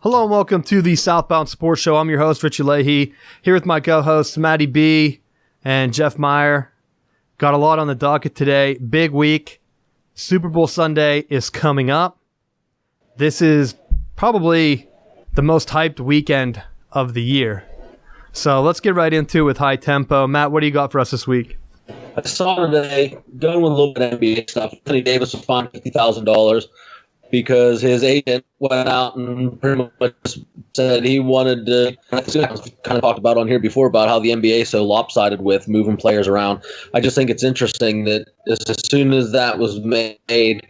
Hello and welcome to the Southbound Sports Show. I'm your host, Richie Leahy, here with my co-hosts, Matty B and Jeff Meyer. Got a lot on the docket today. Big week. Super Bowl Sunday is coming up. This is probably the most hyped weekend of the year. So let's get right into it with high tempo. Matt, what do you got for us this week? I saw today, going with a little bit of NBA stuff, Anthony Davis was fined $50,000 because his agent went out and pretty much said he wanted to, I think I kind of talked about on here before about how the NBA is so lopsided with moving players around. I just think it's interesting that as soon as that was made,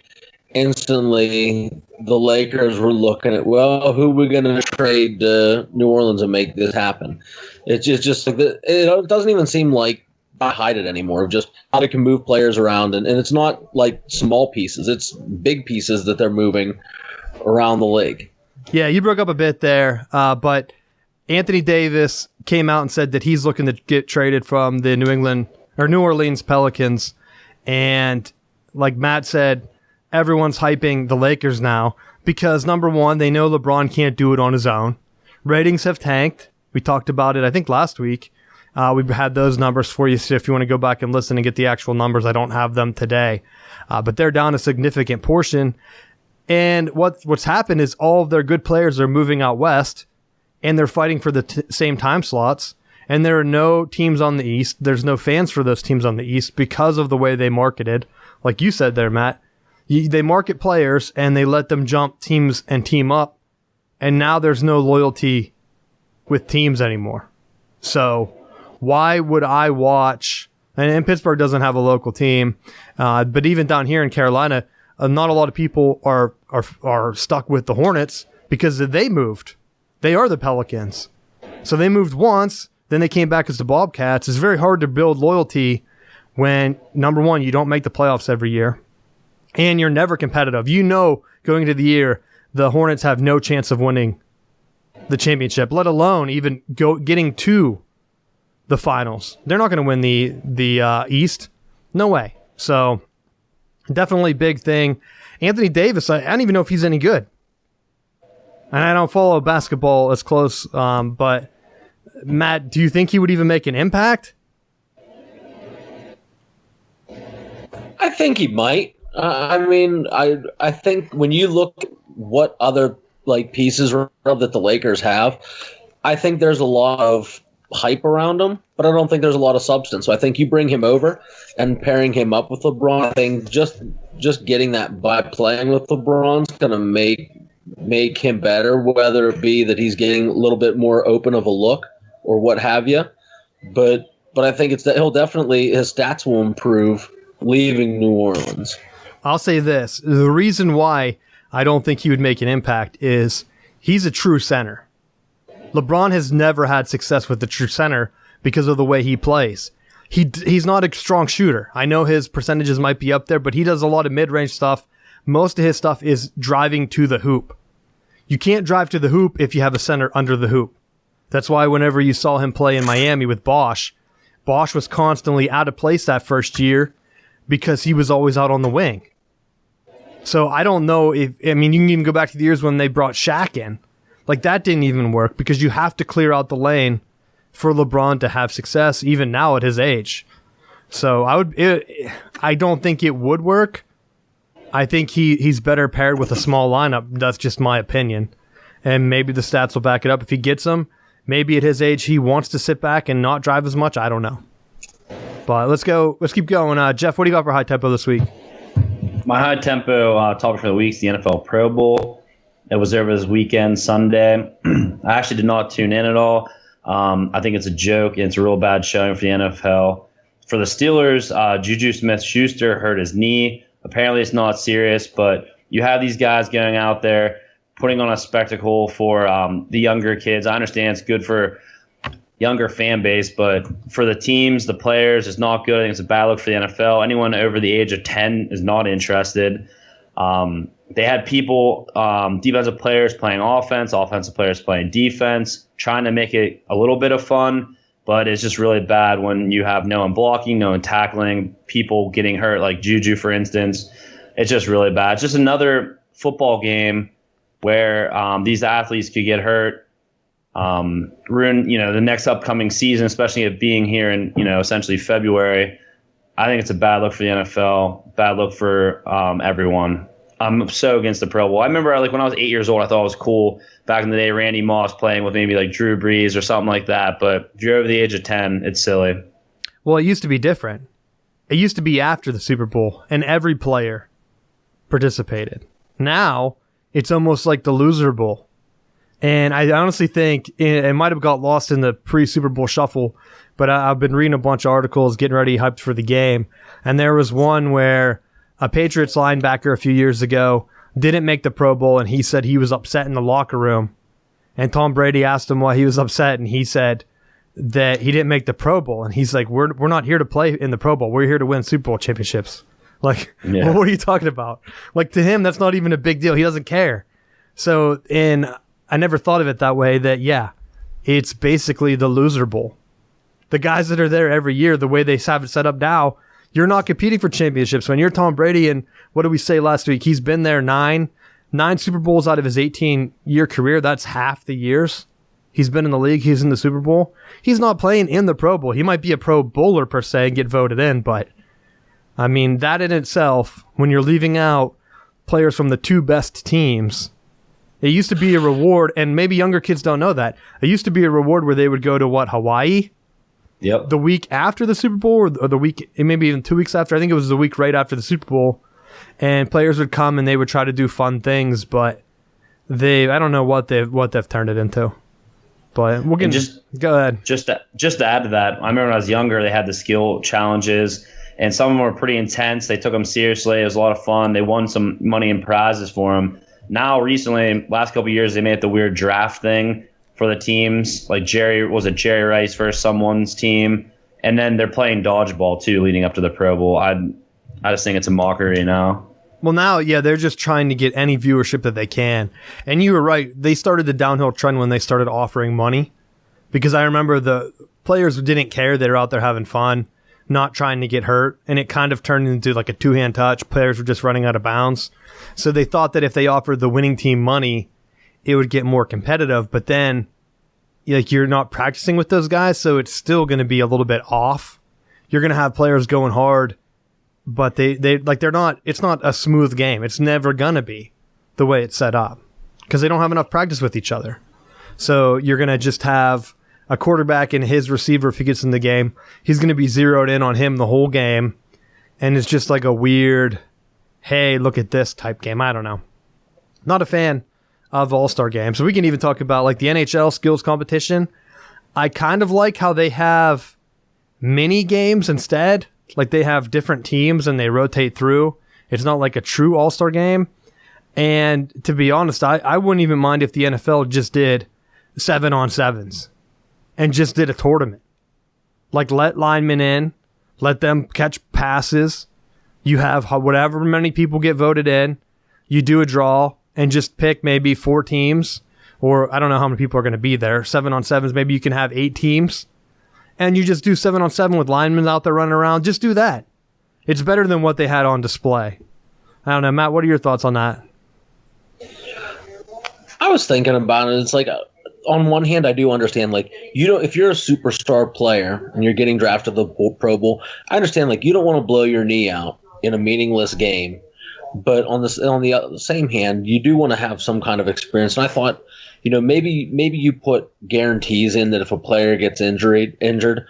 instantly the Lakers were looking at, well, who are we going to trade to New Orleans and make this happen? It's just like it doesn't even seem like I hide it anymore, just how they can move players around. And it's not like small pieces, it's big pieces that they're moving around the league. Yeah, you broke up a bit there, but Anthony Davis came out and said that he's looking to get traded from the New Orleans Pelicans. And like Matt said, everyone's hyping the Lakers now because, number one, they know LeBron can't do it on his own. Ratings have tanked. We talked about it, I think, last week. We've had those numbers for you, so if you want to go back and listen and get the actual numbers, I don't have them today. But they're down a significant portion. And what's happened is all of their good players are moving out west, and they're fighting for the same time slots. And there are no teams on the East. There's no fans for those teams on the East because of the way they marketed. Like you said there, Matt, they market players, and they let them jump teams and team up. And now there's no loyalty with teams anymore. So why would I watch? And Pittsburgh doesn't have a local team, but even down here in Carolina, not a lot of people are stuck with the Hornets because they moved. They are the Pelicans, so they moved once, then they came back as the Bobcats. It's very hard to build loyalty when, number one, you don't make the playoffs every year, and you're never competitive. You know, going into the year, the Hornets have no chance of winning the championship, let alone even getting to the finals. They're not going to win the East. No way. So definitely big thing. Anthony Davis, I don't even know if he's any good. And I don't follow basketball as close. But Matt, do you think he would even make an impact? I think he might. I think when you look at what other pieces that the Lakers have, I think there's a lot of hype around him, but I don't think there's a lot of substance. So I think you bring him over and pairing him up with LeBron, I think just getting that by playing with LeBron's going to make him better, whether it be that he's getting a little bit more open of a look or what have you. But I think it's that his stats will improve leaving New Orleans. I'll say this. The reason why I don't think he would make an impact is he's a true center. LeBron has never had success with the true center because of the way he plays. He's not a strong shooter. I know his percentages might be up there, but he does a lot of mid-range stuff. Most of his stuff is driving to the hoop. You can't drive to the hoop if you have a center under the hoop. That's why whenever you saw him play in Miami with Bosh was constantly out of place that first year because he was always out on the wing. So I don't know you can even go back to the years when they brought Shaq in. That didn't even work because you have to clear out the lane for LeBron to have success, even now at his age. So I don't think it would work. I think he's better paired with a small lineup. That's just my opinion. And maybe the stats will back it up if he gets them. Maybe at his age he wants to sit back and not drive as much. I don't know. But let's keep going. Jeff, what do you got for high tempo this week? My high tempo topic for the week is the NFL Pro Bowl. It was over this weekend, Sunday. I actually did not tune in at all. I think it's a joke, and it's a real bad showing for the NFL. For the Steelers, Juju Smith-Schuster hurt his knee. Apparently it's not serious, but you have these guys going out there, putting on a spectacle for the younger kids. I understand it's good for younger fan base, but for the teams, the players, it's not good. I think it's a bad look for the NFL. Anyone over the age of 10 is not interested. They had people, defensive players playing offense, offensive players playing defense, trying to make it a little bit of fun, but it's just really bad when you have no one blocking, no one tackling, people getting hurt, like Juju, for instance. It's just really bad. It's just another football game where these athletes could get hurt, ruin, the next upcoming season, especially it being here in, essentially February. I think it's a bad look for the NFL, bad look for everyone. I'm so against the Pro Bowl. I remember when I was 8 years old, I thought it was cool back in the day, Randy Moss playing with maybe like Drew Brees or something like that. But if you're over the age of 10, it's silly. Well, it used to be different. It used to be after the Super Bowl, and every player participated. Now, it's almost like the loser bowl. And I honestly think it might have got lost in the pre-Super Bowl shuffle, but I've been reading a bunch of articles, getting ready, hyped for the game. And there was one where a Patriots linebacker a few years ago didn't make the Pro Bowl, and he said he was upset in the locker room. And Tom Brady asked him why he was upset, and he said that he didn't make the Pro Bowl. And he's like, we're not here to play in the Pro Bowl. We're here to win Super Bowl championships. Like, Well, what are you talking about? Like, to him, that's not even a big deal. He doesn't care. So, and I never thought of it that way, that, yeah, it's basically the loser bowl. The guys that are there every year, the way they have it set up now, you're not competing for championships. When you're Tom Brady, and what did we say last week? He's been there nine Super Bowls out of his 18-year career. That's half the years he's been in the league. He's in the Super Bowl. He's not playing in the Pro Bowl. He might be a Pro Bowler per se and get voted in, but I mean, that in itself, when you're leaving out players from the two best teams, it used to be a reward, and maybe younger kids don't know that. It used to be a reward where they would go to, Hawaii? Yep. The week after the Super Bowl, or the week, maybe even 2 weeks after. I think it was the week right after the Super Bowl. And players would come and they would try to do fun things, but I don't know what they've turned it into. But we'll get go ahead. Just to add to that, I remember when I was younger, they had the skill challenges, and some of them were pretty intense. They took them seriously. It was a lot of fun. They won some money and prizes for them. Now, recently, last couple of years, they made it the weird draft thing for the teams. Like Jerry Rice versus someone's team, and then they're playing dodgeball too, leading up to the Pro Bowl. I just think it's a mockery now. Well, now, yeah, they're just trying to get any viewership that they can. And you were right. They started the downhill trend when they started offering money, because I remember the players didn't care. They were out there having fun, not trying to get hurt, and it kind of turned into like a two-hand touch. Players were just running out of bounds. So they thought that if they offered the winning team money, it would get more competitive. But then, like, you're not practicing with those guys, so it's still going to be a little bit off. You're going to have players going hard, but they're not. It's not a smooth game. It's never going to be the way it's set up, because they don't have enough practice with each other. So you're going to just have a quarterback and his receiver, if he gets in the game, he's going to be zeroed in on him the whole game. And it's just like a weird, hey, look at this type game. I don't know. Not a fan of All-Star games. So we can even talk about like the NHL skills competition. I kind of like how they have mini games instead. Like they have different teams and they rotate through. It's not like a true All-Star game. And to be honest, I wouldn't even mind if the NFL just did 7-on-7s and just did a tournament. Like, let linemen in, let them catch passes. You have whatever many people get voted in. You do a draw and just pick maybe 4 teams, or I don't know how many people are going to be there. 7-on-7s, maybe you can have 8 teams. And you just do 7-on-7 with linemen out there running around. Just do that. It's better than what they had on display. I don't know, Matt, what are your thoughts on that? I was thinking about it. It's like, on one hand, I do understand, like, if you're a superstar player and you're getting drafted to the Pro Bowl, I understand, like, you don't want to blow your knee out in a meaningless game. But on the same hand, you do want to have some kind of experience. And I thought, maybe you put guarantees in that if a player gets injured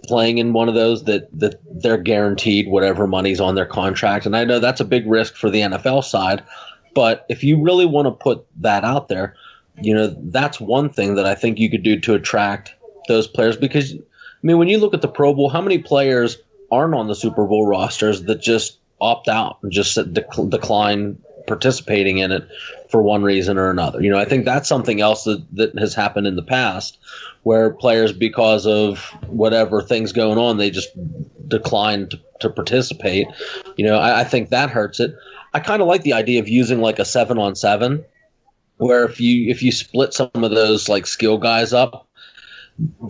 playing in one of those, that they're guaranteed whatever money's on their contract. And I know that's a big risk for the NFL side. But if you really want to put that out there, that's one thing that I think you could do to attract those players. Because, I mean, when you look at the Pro Bowl, how many players aren't on the Super Bowl rosters that just opt out and just decline participating in it for one reason or another? I think that's something else that has happened in the past, where players, because of whatever things going on, they just decline to participate. I think that hurts it. I kind of like the idea of using like a 7-on-7, where if you split some of those like skill guys up,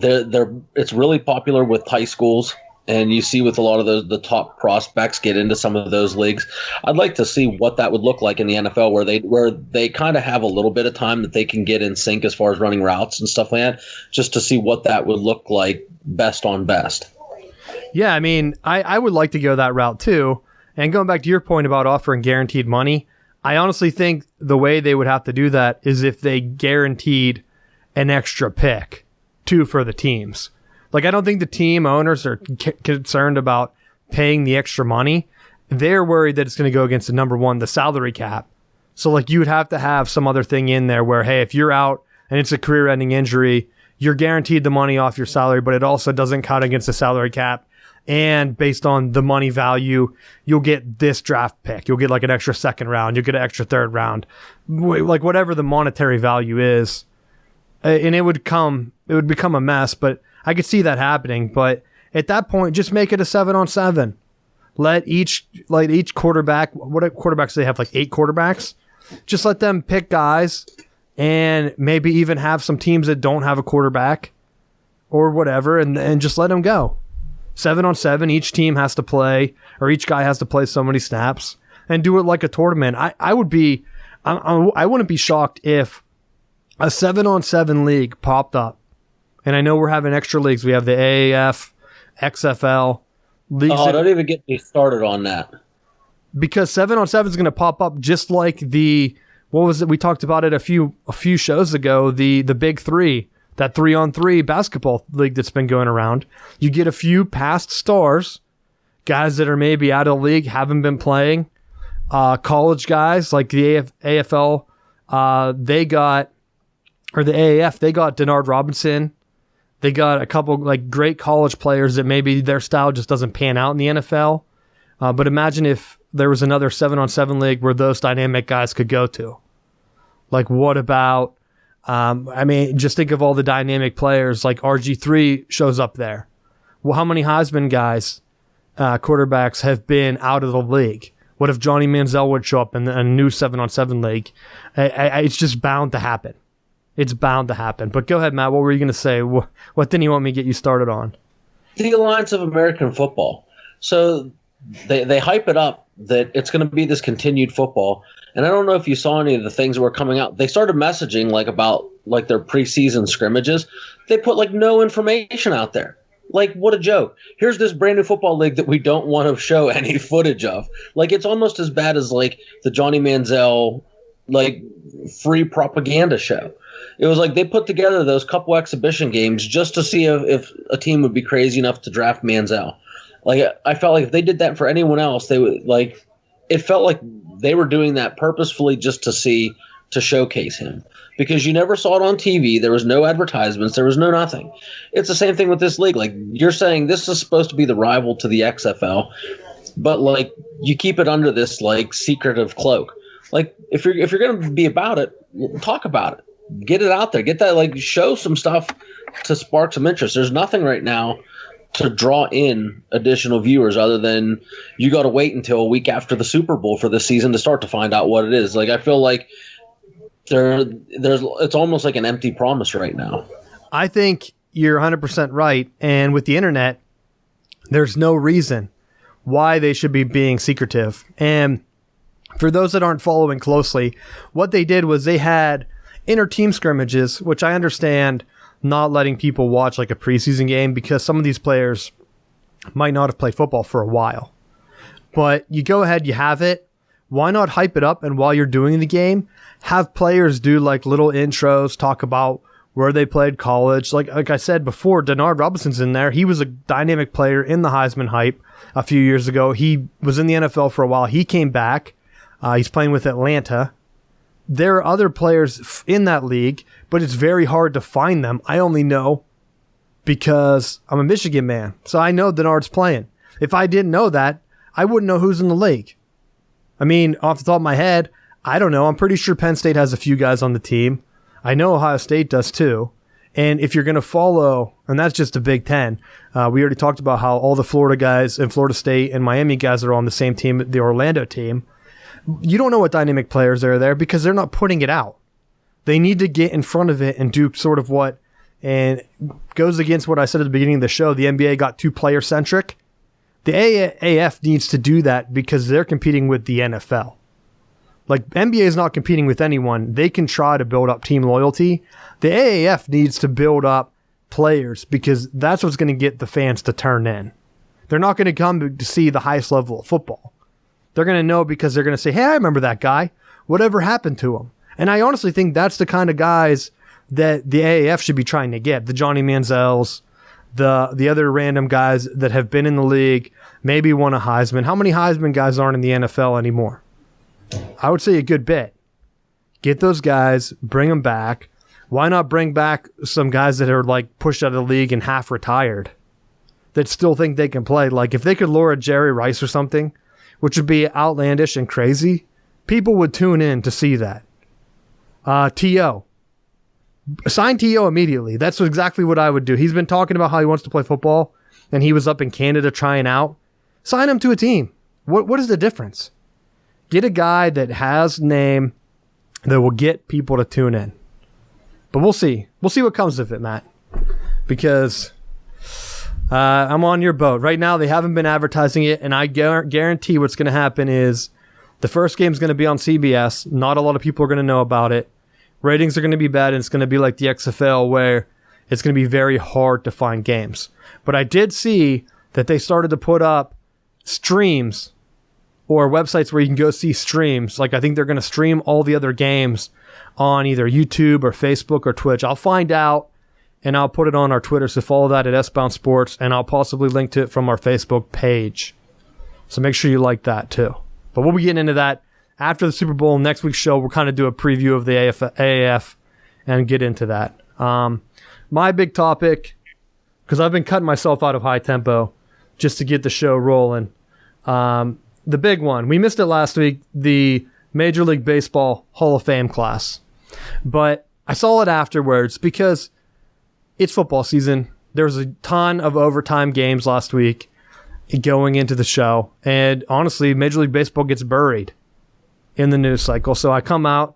it's really popular with high schools and you see with a lot of the top prospects get into some of those leagues. I'd like to see what that would look like in the NFL, where they kind of have a little bit of time that they can get in sync as far as running routes and stuff like that, just to see what that would look like best on best. Yeah, I mean, I would like to go that route too. And going back to your point about offering guaranteed money, I honestly think the way they would have to do that is if they guaranteed an extra pick too for the teams. Like, I don't think the team owners are concerned about paying the extra money. They're worried that it's going to go against the salary cap. So, like, you would have to have some other thing in there where, hey, if you're out and it's a career-ending injury, you're guaranteed the money off your salary, but it also doesn't count against the salary cap. And based on the money value, you'll get this draft pick. You'll get like an extra second round. You'll get an extra third round. Like, whatever the monetary value is. And it would become a mess, but I could see that happening. But at that point, just make it a 7-on-7. Let each quarterback, what quarterbacks do they have? Like 8 quarterbacks? Just let them pick guys and maybe even have some teams that don't have a quarterback or whatever, and just let them go. 7-on-7, each team has to play, or each guy has to play so many snaps, and do it like a tournament. I wouldn't be shocked if a 7-on-7 league popped up. And I know we're having extra leagues. We have the AAF, XFL. Leagues don't even get me started on that. Because 7-on-7 is going to pop up just like what was it? We talked about it a few shows ago, the Big Three, that 3-on-3 basketball league that's been going around. You get a few past stars, guys that are maybe out of the league, haven't been playing, college guys like the AFL, the AAF, they got Denard Robinson. They got a couple like great college players that maybe their style just doesn't pan out in the NFL. But imagine if there was another 7-on-7 league where those dynamic guys could go to. Like, what about, just think of all the dynamic players, like RG3 shows up there. Well, how many Heisman guys, quarterbacks, have been out of the league? What if Johnny Manziel would show up in a new 7-on-7 league? It's just bound to happen. It's bound to happen. But go ahead, Matt. What were you going to say? What didn't you want me to get you started on? The Alliance of American Football. So they hype it up that it's going to be this continued football. And I don't know if you saw any of the things that were coming out. They started messaging about their preseason scrimmages. They put no information out there. Like, what a joke. Here's this brand new football league that we don't want to show any footage of. Like, it's almost as bad as the Johnny Manziel free propaganda show. It was like they put together those couple exhibition games just to see if a team would be crazy enough to draft Manziel. I felt like if they did that for anyone else, they would it felt like they were doing that purposefully just to showcase him, because you never saw it on TV. There was no advertisements. There was no nothing. It's the same thing with this league. You're saying this is supposed to be the rival to the XFL, but you keep it under this secretive cloak. If you're going to be about it, talk about it. Get it out there. Get that, show some stuff to spark some interest. There's nothing right now to draw in additional viewers other than you got to wait until a week after the Super Bowl for this season to start to find out what it is. I feel like it's almost like an empty promise right now. I think you're 100% right. And with the internet, there's no reason why they should be being secretive. And for those that aren't following closely, what they did was they had inter-team scrimmages, which I understand not letting people watch a preseason game because some of these players might not have played football for a while. But you go ahead, you have it. Why not hype it up? And while you're doing the game, have players do little intros, talk about where they played college. Like I said before, Denard Robinson's in there. He was a dynamic player in the Heisman hype a few years ago. He was in the NFL for a while. He came back. He's playing with Atlanta. There are other players in that league, but it's very hard to find them. I only know because I'm a Michigan man, so I know Denard's playing. If I didn't know that, I wouldn't know who's in the league. I mean, off the top of my head, I don't know. I'm pretty sure Penn State has a few guys on the team. I know Ohio State does too. And if you're going to follow, and that's just the Big Ten, we already talked about how all the Florida guys and Florida State and Miami guys are on the same team, the Orlando team. You don't know what dynamic players are there because they're not putting it out. They need to get in front of it and do sort of what and goes against what I said at the beginning of the show. The NBA got too player centric. The AAF needs to do that because they're competing with the NFL. Like, NBA is not competing with anyone. They can try to build up team loyalty. The AAF needs to build up players because that's what's going to get the fans to turn in. They're not going to come to see the highest level of football. They're going to know because they're going to say, hey, I remember that guy. Whatever happened to him? And I honestly think that's the kind of guys that the AAF should be trying to get. The Johnny Manziels, the other random guys that have been in the league, maybe won a Heisman. How many Heisman guys aren't in the NFL anymore? I would say a good bit. Get those guys, bring them back. Why not bring back some guys that are like pushed out of the league and half retired that still think they can play? Like, if they could lure a Jerry Rice or something, which would be outlandish and crazy, people would tune in to see that. T.O. Sign T.O. immediately. That's exactly what I would do. He's been talking about how he wants to play football, and he was up in Canada trying out. Sign him to a team. What is the difference? Get a guy that has name that will get people to tune in. But we'll see. We'll see what comes of it, Matt. Because I'm on your boat. Right now, they haven't been advertising it, and I guarantee what's going to happen is the first game's going to be on CBS. Not a lot of people are going to know about it. Ratings are going to be bad, and it's going to be like the XFL where it's going to be very hard to find games. But I did see that they started to put up streams or websites where you can go see streams. Like, I think they're going to stream all the other games on either YouTube or Facebook or Twitch. I'll find out, and I'll put it on our Twitter, so follow that at S-Bound Sports, and I'll possibly link to it from our Facebook page. So make sure you like that too. But we'll be getting into that after the Super Bowl. Next week's show, we'll kind of do a preview of the AAF and get into that. My big topic, because I've been cutting myself out of high tempo just to get the show rolling. The big one, we missed it last week, the Major League Baseball Hall of Fame class. But I saw it afterwards because it's football season. There was a ton of overtime games last week going into the show. And honestly, Major League Baseball gets buried in the news cycle. So I come out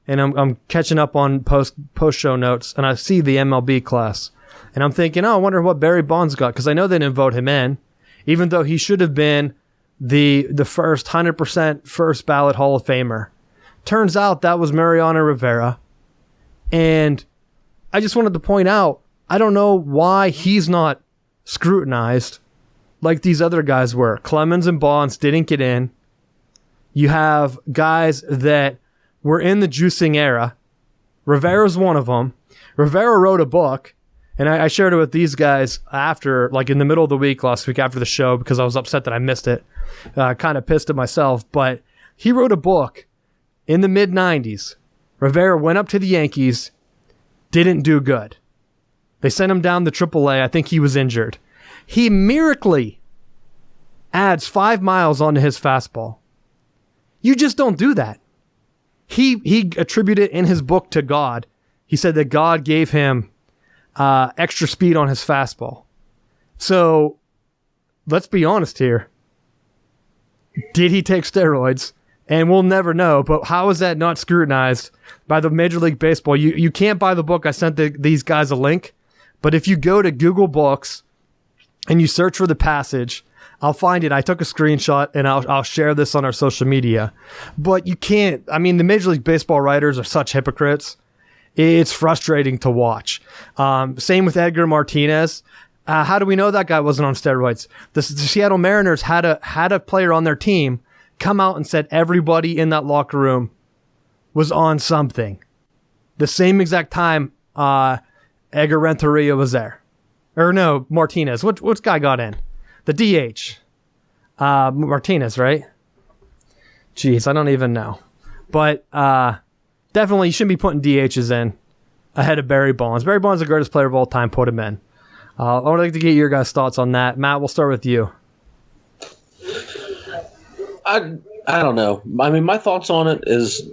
and I'm catching up on post-show notes, and I see the MLB class. And I'm thinking, I wonder what Barry Bonds got, because I know they didn't vote him in, even though he should have been the first 100% first ballot Hall of Famer. Turns out that was Mariano Rivera. And I just wanted to point out, I don't know why he's not scrutinized like these other guys were. Clemens and Bonds didn't get in. You have guys that were in the juicing era. Rivera's one of them. Rivera wrote a book, and I shared it with these guys after, like in the middle of the week last week after the show, because I was upset that I missed it. Kind of pissed at myself, but he wrote a book in the mid-90s. Rivera went up to the Yankees, didn't do good. They sent him down to AAA. I think he was injured. He miraculously adds 5 miles onto his fastball. You just don't do that. He attributed it in his book to God. He said that God gave him extra speed on his fastball. So let's be honest here. Did he take steroids? And we'll never know, but how is that not scrutinized by the Major League Baseball? You can't buy the book. I sent these guys a link, but if you go to Google Books and you search for the passage, I'll find it. I took a screenshot, and I'll share this on our social media. But you can't, I mean, the Major League Baseball writers are such hypocrites. It's frustrating to watch. Same with Edgar Martinez. How do we know that guy wasn't on steroids? The Seattle Mariners had a player on their team come out and said everybody in that locker room was on something. The same exact time Edgar Renteria was there. Or no, Martinez. Which guy got in? The DH. Martinez, right? Jeez, I don't even know. But definitely you shouldn't be putting DHs in ahead of Barry Bonds. Barry Bonds is the greatest player of all time. Put him in. I would like to get your guys' thoughts on that. Matt, we'll start with you. I don't know. I mean, my thoughts on it is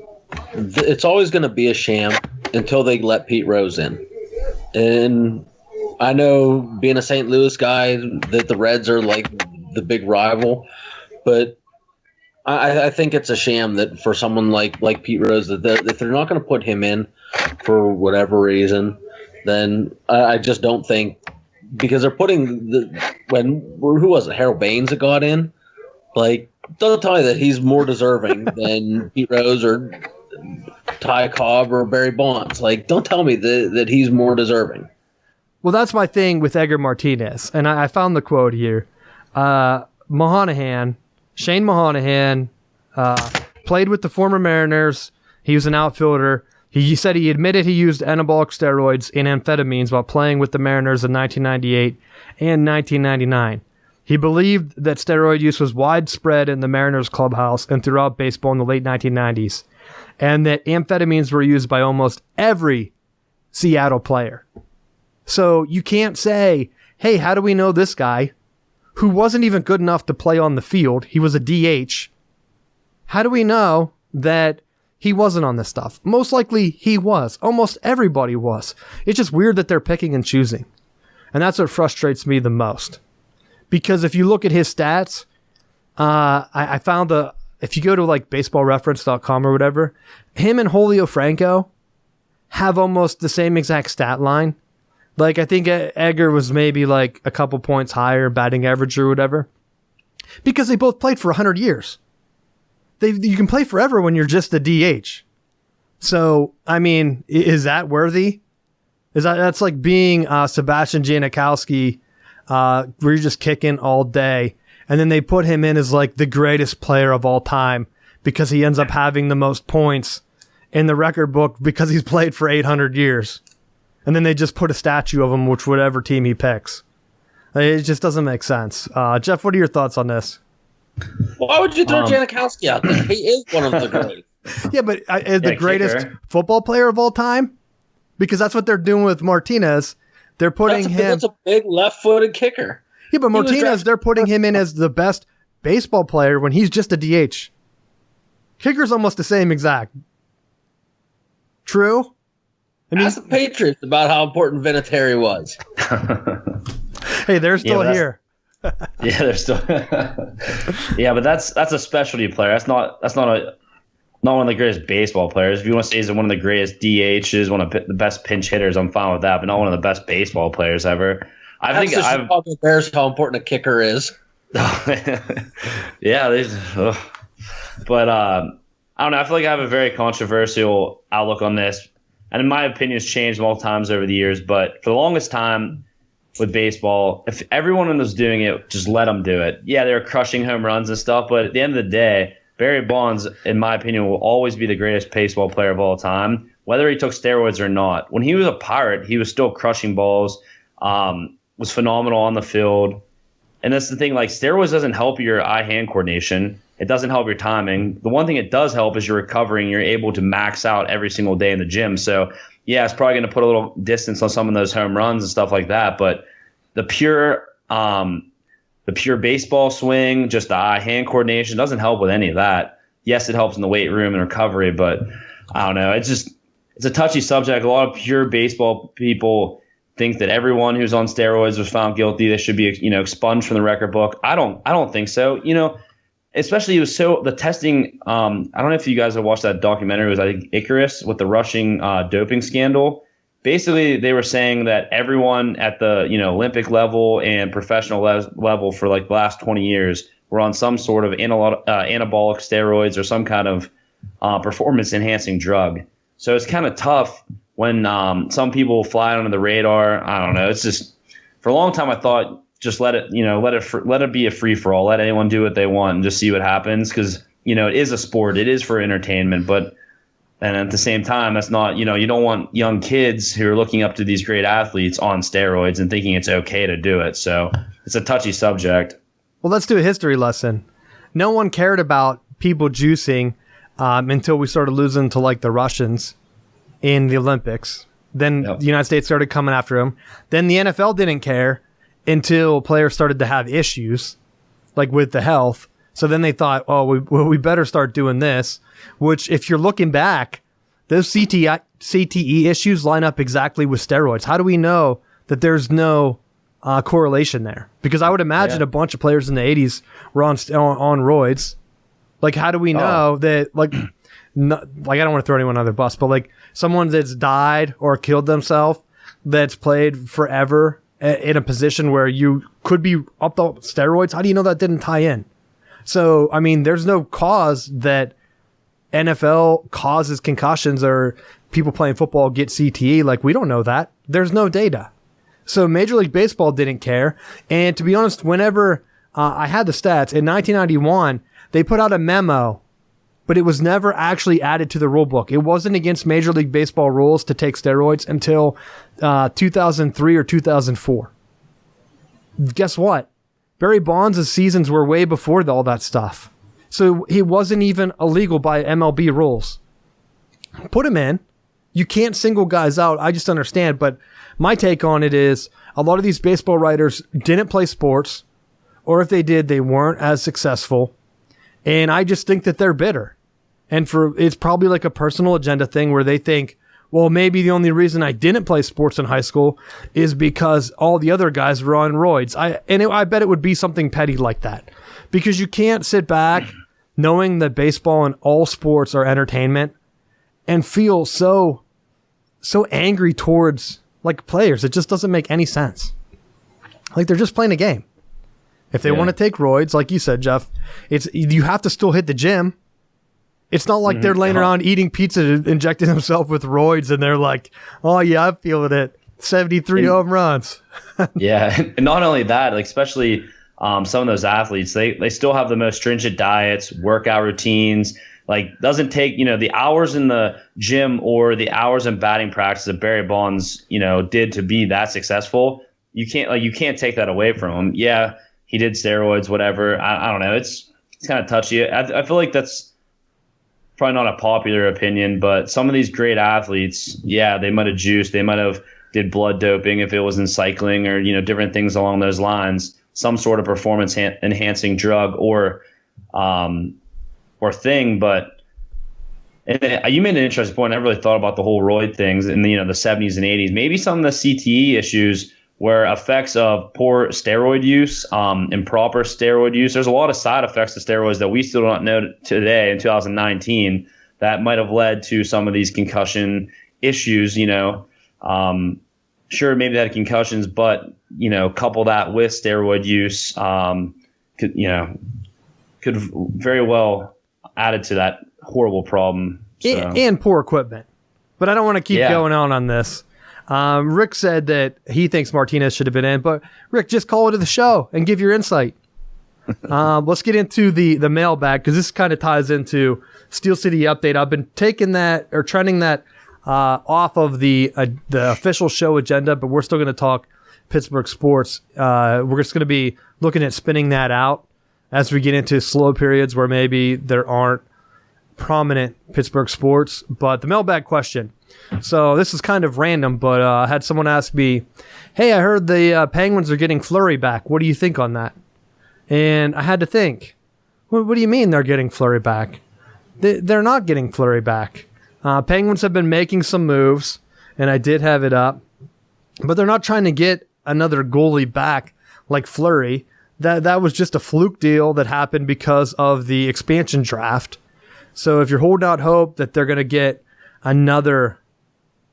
it's always going to be a sham until they let Pete Rose in. And I know, being a St. Louis guy, that the Reds are like the big rival, but I think it's a sham that for someone like Pete Rose, that if they're not going to put him in for whatever reason, then I just don't think, because they're putting who was it? Harold Baines that got in. Like, don't tell me that he's more deserving than Pete Rose or Ty Cobb or Barry Bonds. Like, don't tell me that he's more deserving. Well, that's my thing with Edgar Martinez, and I found the quote here. Shane Monahan, played with the former Mariners. He was an outfielder. He said he admitted he used anabolic steroids and amphetamines while playing with the Mariners in 1998 and 1999. He believed that steroid use was widespread in the Mariners clubhouse and throughout baseball in the late 1990s, and that amphetamines were used by almost every Seattle player. So you can't say, hey, how do we know this guy who wasn't even good enough to play on the field? He was a DH. How do we know that he wasn't on this stuff? Most likely he was. Almost everybody was. It's just weird that they're picking and choosing. And that's what frustrates me the most. Because if you look at his stats, I found if you go to like baseballreference.com or whatever, him and Julio Franco have almost the same exact stat line. Like, I think Edgar was maybe like a couple points higher batting average or whatever. Because they both played for 100 years. You can play forever when you're just a DH. So, I mean, is that worthy? That's like being Sebastian Janikowski, where you're just kicking all day. And then they put him in as like the greatest player of all time because he ends up having the most points in the record book because he's played for 800 years. And then they just put a statue of him, whatever team he picks. It just doesn't make sense. Jeff, what are your thoughts on this? Why would you throw Janikowski out there? He is one of the greats. Yeah, but is the greatest football player of all time? Because that's what they're doing with Martinez. They're putting him... That's a big left-footed kicker. Yeah, but Martinez, they're putting him in as the best baseball player when he's just a DH. Kicker's almost the same exact. True? I mean, ask the Patriots about how important Vinatieri was. Hey, they're still here. Yeah, they're still. Yeah, but that's a specialty player. That's not one of the greatest baseball players. If you want to say he's one of the greatest DHs, one of the best pinch hitters, I'm fine with that. But not one of the best baseball players ever. I think Chicago Bears how important a kicker is. Yeah, but I don't know. I feel like I have a very controversial outlook on this. And in my opinion, it's changed multiple times over the years. But for the longest time with baseball, if everyone was doing it, just let them do it. Yeah, they were crushing home runs and stuff. But at the end of the day, Barry Bonds, in my opinion, will always be the greatest baseball player of all time, whether he took steroids or not. When he was a Pirate, he was still crushing balls, was phenomenal on the field. And that's the thing, like, steroids doesn't help your eye-hand coordination. It doesn't help your timing. The one thing it does help is your recovery. You're able to max out every single day in the gym. So, yeah, it's probably going to put a little distance on some of those home runs and stuff like that. But the pure baseball swing, just the eye-hand coordination, doesn't help with any of that. Yes, it helps in the weight room and recovery, but I don't know. It's a touchy subject. A lot of pure baseball people think that everyone who's on steroids was found guilty. They should be, expunged from the record book. I don't think so. Especially it was the testing. I don't know if you guys have watched that documentary. It was, I think, Icarus with the rushing doping scandal. Basically, they were saying that everyone at the Olympic level and professional level for like the last 20 years were on some sort of anabolic steroids or some kind of performance enhancing drug. So it's kind of tough when some people fly under the radar. I don't know. It's just, for a long time I thought, just let it be a free for all. Let anyone do what they want and just see what happens. Because it is a sport. It is for entertainment. And at the same time, that's not. You don't want young kids who are looking up to these great athletes on steroids and thinking it's okay to do it. So it's a touchy subject. Well, let's do a history lesson. No one cared about people juicing until we started losing to like the Russians in the Olympics. Then The United States started coming after them. Then the NFL didn't care until players started to have issues, like with the health. So then they thought, we better start doing this, which if you're looking back, those CTE issues line up exactly with steroids. How do we know that there's no correlation there? Because I would imagine a bunch of players in the 80s were on roids. Like, how do we know that, I don't want to throw anyone under the bus, but like someone that's died or killed themselves, that's played forever in a position where you could be up on steroids, how do you know that didn't tie in? So, I mean, there's no cause that NFL causes concussions or people playing football get CTE. Like, we don't know that. There's no data. So Major League Baseball didn't care. And to be honest, whenever I had the stats, in 1991, they put out a memo, but it was never actually added to the rule book. It wasn't against Major League Baseball rules to take steroids until 2003 or 2004. Guess what? Barry Bonds' seasons were way before all that stuff. So he wasn't even illegal by MLB rules. Put him in. You can't single guys out. I just understand. But my take on it is a lot of these baseball writers didn't play sports, or if they did, they weren't as successful. And I just think that they're bitter. And it's probably like a personal agenda thing where they think, well, maybe the only reason I didn't play sports in high school is because all the other guys were on roids. I bet it would be something petty like that. Because you can't sit back knowing that baseball and all sports are entertainment and feel so angry towards like players. It just doesn't make any sense. Like, they're just playing a game. If they want to take roids, like you said, Jeff, you have to still hit the gym. It's not like they're laying around eating pizza, injecting themselves with roids, and they're like, oh, yeah, I'm feeling it. 73 home runs. Yeah. And not only that, like, especially some of those athletes, they still have the most stringent diets, workout routines. Like, doesn't take, the hours in the gym or the hours in batting practice that Barry Bonds, did to be that successful. You can't take that away from him. Yeah, he did steroids, whatever. I don't know. It's kind of touchy. I feel like that's probably not a popular opinion, but some of these great athletes, yeah, they might have juiced, they might have did blood doping if it was in cycling or, different things along those lines, some sort of performance enhancing drug or thing. But you made an interesting point. I never really thought about the whole roid things in the 70s and 80s. Maybe some of the CTE issues were effects of poor steroid use, improper steroid use. There's a lot of side effects to steroids that we still don't know today in 2019 that might have led to some of these concussion issues. Sure, maybe they had concussions, but couple that with steroid use, could very well added to that horrible problem. So. And poor equipment. But I don't want to keep going on this. Rick said that he thinks Martinez should have been in, but Rick, just call into the show and give your insight. Let's get into the mailbag, because this kind of ties into Steel City Update. I've been taking that or trending that off of the official show agenda, but we're still going to talk Pittsburgh sports. We're just going to be looking at spinning that out as we get into slow periods where maybe there aren't prominent Pittsburgh sports. But the mailbag question. So this is kind of random, but I had someone ask me, hey, I heard the Penguins are getting Fleury back. What do you think on that? And I had to think, what do you mean they're getting Fleury back? They're not getting Fleury back. Penguins have been making some moves, and I did have it up, but they're not trying to get another goalie back like Fleury. That was just a fluke deal that happened because of the expansion draft. So if you're holding out hope that they're going to get another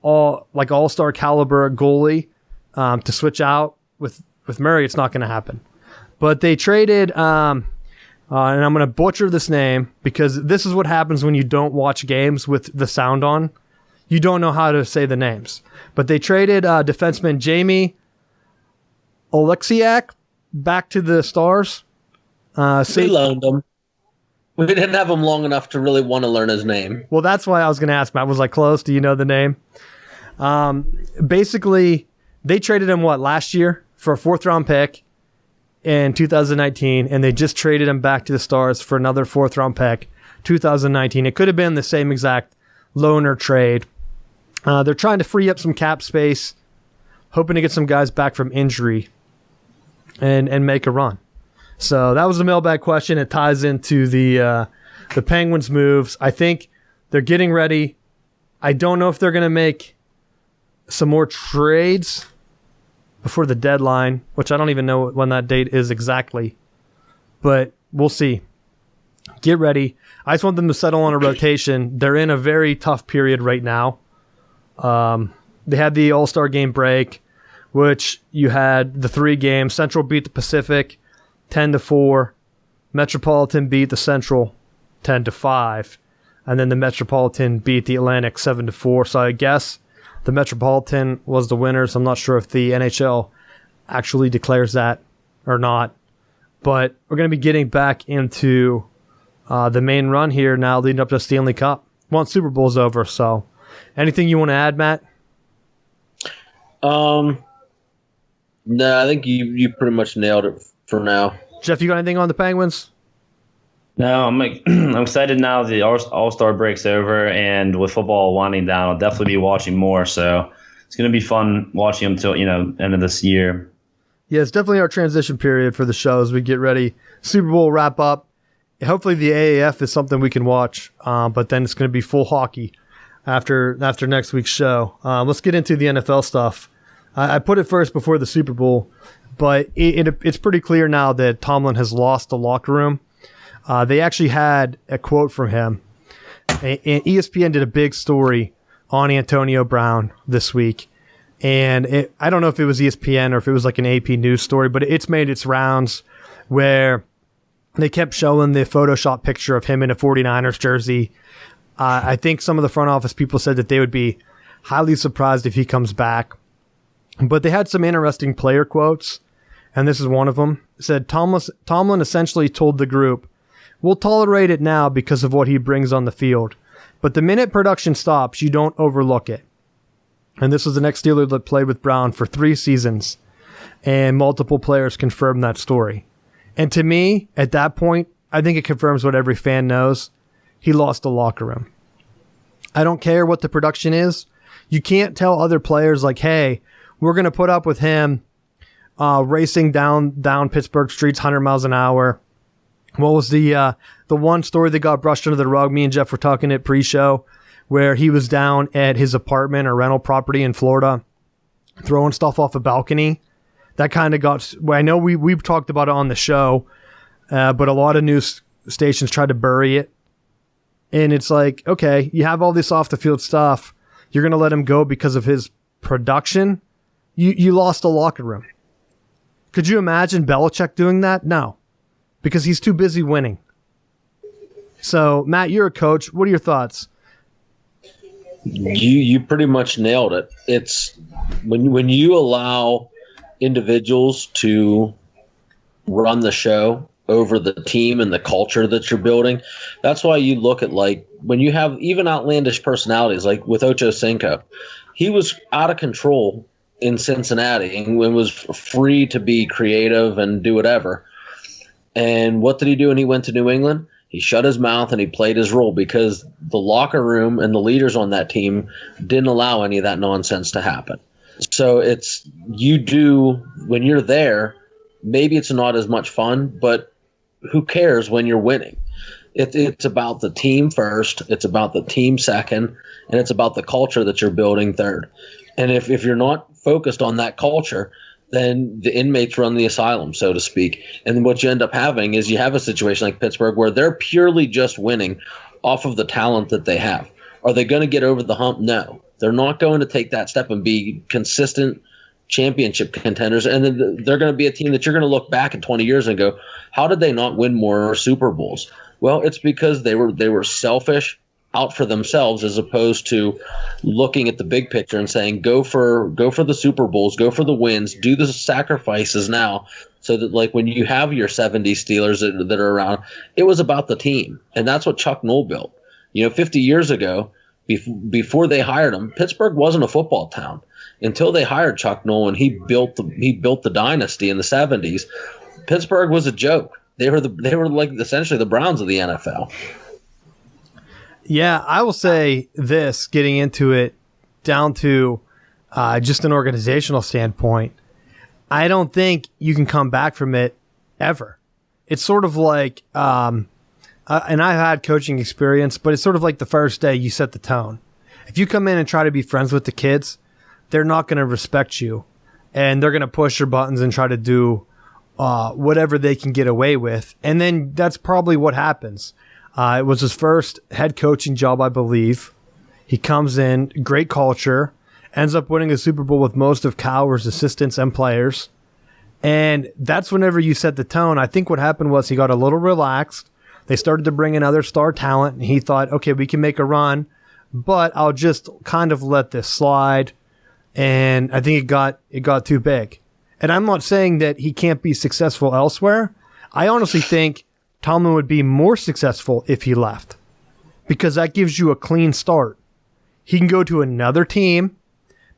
all-star caliber goalie to switch out with Murray, it's not going to happen. But they traded, and I'm going to butcher this name because this is what happens when you don't watch games with the sound on. You don't know how to say the names. But they traded defenseman Jamie Oleksiak back to the Stars. We loaned him. We didn't have him long enough to really want to learn his name. Well, that's why I was going to ask. I was like, close. Do you know the name? Basically, they traded him, last year for a 4th-round pick in 2019, and they just traded him back to the Stars for another 4th-round pick, 2019. It could have been the same exact loaner trade. They're trying to free up some cap space, hoping to get some guys back from injury and make a run. So that was the mailbag question. It ties into the Penguins moves. I think they're getting ready. I don't know if they're going to make some more trades before the deadline, which I don't even know when that date is exactly. But we'll see. Get ready. I just want them to settle on a rotation. They're in a very tough period right now. they had the All-Star game break, which you had the 3 games. Central beat the Pacific 10-4. Metropolitan beat the Central 10-5. And then the Metropolitan beat the Atlantic 7-4. So I guess the Metropolitan was the winners. I'm not sure if the NHL actually declares that or not. But we're going to be getting back into the main run here now leading up to the Stanley Cup. Once Super Bowl's over. So anything you want to add, Matt? No, I think you pretty much nailed it for now. Jeff, you got anything on the Penguins? No, I'm excited now the All-Star break's over, and with football winding down, I'll definitely be watching more. So it's going to be fun watching them till end of this year. Yeah, it's definitely our transition period for the show as we get ready. Super Bowl wrap up. Hopefully the AAF is something we can watch, but then it's going to be full hockey after next week's show. Let's get into the NFL stuff. I put it first before the Super Bowl, but it's pretty clear now that Tomlin has lost the locker room. They actually had a quote from him. And ESPN did a big story on Antonio Brown this week. And I don't know if it was ESPN or if it was like an AP News story, but it's made its rounds where they kept showing the Photoshop picture of him in a 49ers jersey. I think some of the front office people said that they would be highly surprised if he comes back. But they had some interesting player quotes, and this is one of them. It said, Tomlin essentially told the group, "We'll tolerate it now because of what he brings on the field. But the minute production stops, you don't overlook it." And this was the next Steeler that played with Brown for 3 seasons, and multiple players confirmed that story. And to me, at that point, I think it confirms what every fan knows. He lost the locker room. I don't care what the production is. You can't tell other players like, hey, we're going to put up with him racing down Pittsburgh streets 100 miles an hour. What was the one story that got brushed under the rug? Me and Jeff were talking at pre-show where he was down at his apartment or rental property in Florida throwing stuff off a balcony. That kind of got... Well, I know we've talked about it on the show, but a lot of news stations tried to bury it. And it's like, okay, you have all this off-the-field stuff. You're going to let him go because of his production? You lost a locker room. Could you imagine Belichick doing that? No, because he's too busy winning. So, Matt, you're a coach. What are your thoughts? You pretty much nailed it. It's when you allow individuals to run the show over the team and the culture that you're building. That's why you look at, like, when you have even outlandish personalities, like with Ocho Cinco. He was out of control in Cincinnati and was free to be creative and do whatever. And what did he do when he went to New England? He shut his mouth and he played his role because the locker room and the leaders on that team didn't allow any of that nonsense to happen. So it's when you're there, maybe it's not as much fun, but who cares when you're winning? It's about the team first, it's about the team second, and it's about the culture that you're building third. And if you're not focused on that culture, then the inmates run the asylum, so to speak. And what you end up having is you have a situation like Pittsburgh where they're purely just winning off of the talent that they have. Are they going to get over the hump? No. They're not going to take that step and be consistent championship contenders. And then they're going to be a team that you're going to look back at 20 years and go, how did they not win more Super Bowls? Well, it's because they were selfish, out for themselves, as opposed to looking at the big picture and saying, go for the Super Bowls, go for the wins, do the sacrifices now, so that, like, when you have your 70 Steelers that are around, it was about the team. And that's what Chuck Noll built. 50 years ago, before they hired him, Pittsburgh wasn't a football town until they hired Chuck Noll, and he built the dynasty in the 70s. Pittsburgh was a joke. They were like essentially the Browns of the NFL. Yeah, I will say this, getting into it down to just an organizational standpoint, I don't think you can come back from it ever. It's sort of like, and I've had coaching experience, but it's sort of like the first day you set the tone. If you come in and try to be friends with the kids, they're not going to respect you, and they're going to push your buttons and try to do whatever they can get away with. And then that's probably what happens. It was his first head coaching job, I believe. He comes in, great culture, ends up winning the Super Bowl with most of Cowher's assistants and players. And that's whenever you set the tone. I think what happened was he got a little relaxed. They started to bring in other star talent, and he thought, okay, we can make a run, but I'll just kind of let this slide. And I think it got too big. And I'm not saying that he can't be successful elsewhere. I honestly think Tomlin would be more successful if he left, because that gives you a clean start. He can go to another team,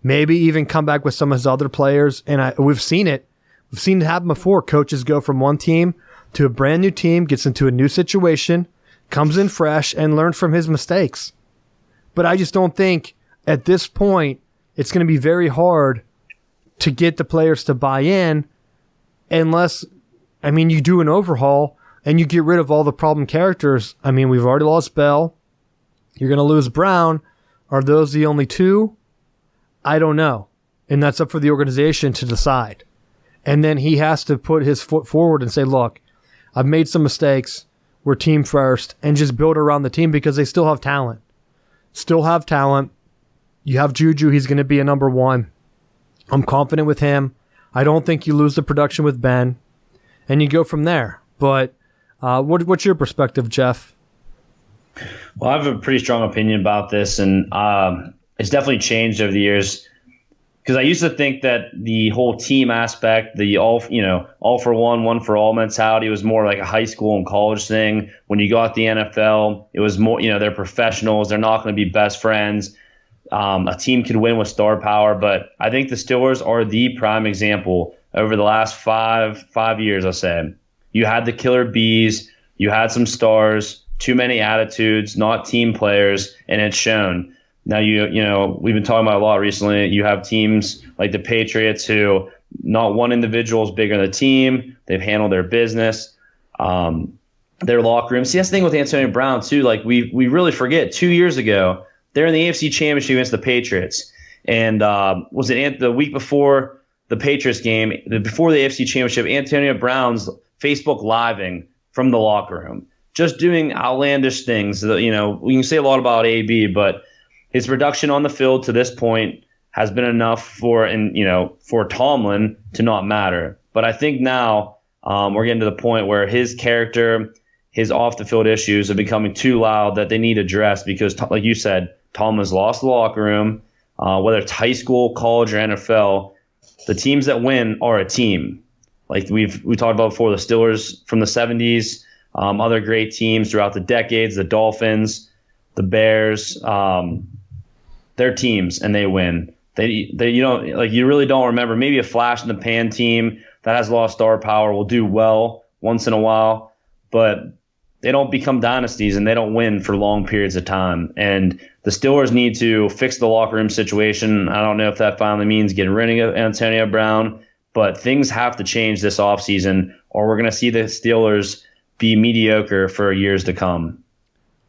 maybe even come back with some of his other players. And we've seen it. We've seen it happen before. Coaches go from one team to a brand new team, gets into a new situation, comes in fresh, and learns from his mistakes. But I just don't think at this point it's going to be very hard to get the players to buy in unless, you do an overhaul and you get rid of all the problem characters. We've already lost Bell. You're going to lose Brown. Are those the only two? I don't know. And that's up for the organization to decide. And then he has to put his foot forward and say, look, I've made some mistakes. We're team first, and just build around the team because they still have talent. You have Juju. He's going to be a number one. I'm confident with him. I don't think you lose the production with Ben, and you go from there. But what's your perspective, Jeff? Well, I have a pretty strong opinion about this, and it's definitely changed over the years. Because I used to think that the whole team aspect, the all for one for all mentality was more like a high school and college thing. When you got the NFL, it was more, they're professionals. They're not going to be best friends. A team could win with star power. But I think the Steelers are the prime example over the last five years, I'll say. You had the killer bees. You had some stars, too many attitudes, not team players, and it's shown. Now, we've been talking about a lot recently. You have teams like the Patriots who not one individual is bigger than the team. They've handled their business, their locker room. See, that's the thing with Antonio Brown, too. Like, we really forget 2 years ago, they're in the AFC Championship against the Patriots. And was it the week before the Patriots game, before the AFC Championship, Antonio Brown's Facebook living from the locker room, just doing outlandish things. We can say a lot about AB, but his production on the field to this point has been enough for Tomlin to not matter. But I think now we're getting to the point where his character, his off-the-field issues are becoming too loud that they need addressed because, like you said, Tomlin's lost the locker room. Whether it's high school, college, or NFL, the teams that win are a team. Like we talked about before, the Steelers from the 70s, other great teams throughout the decades, the Dolphins, the Bears, they're teams and they win. You really don't remember. Maybe a flash in the pan team that has lost star power will do well once in a while, but they don't become dynasties and they don't win for long periods of time. And the Steelers need to fix the locker room situation. I don't know if that finally means getting rid of Antonio Brown, but things have to change this offseason or we're going to see the Steelers be mediocre for years to come.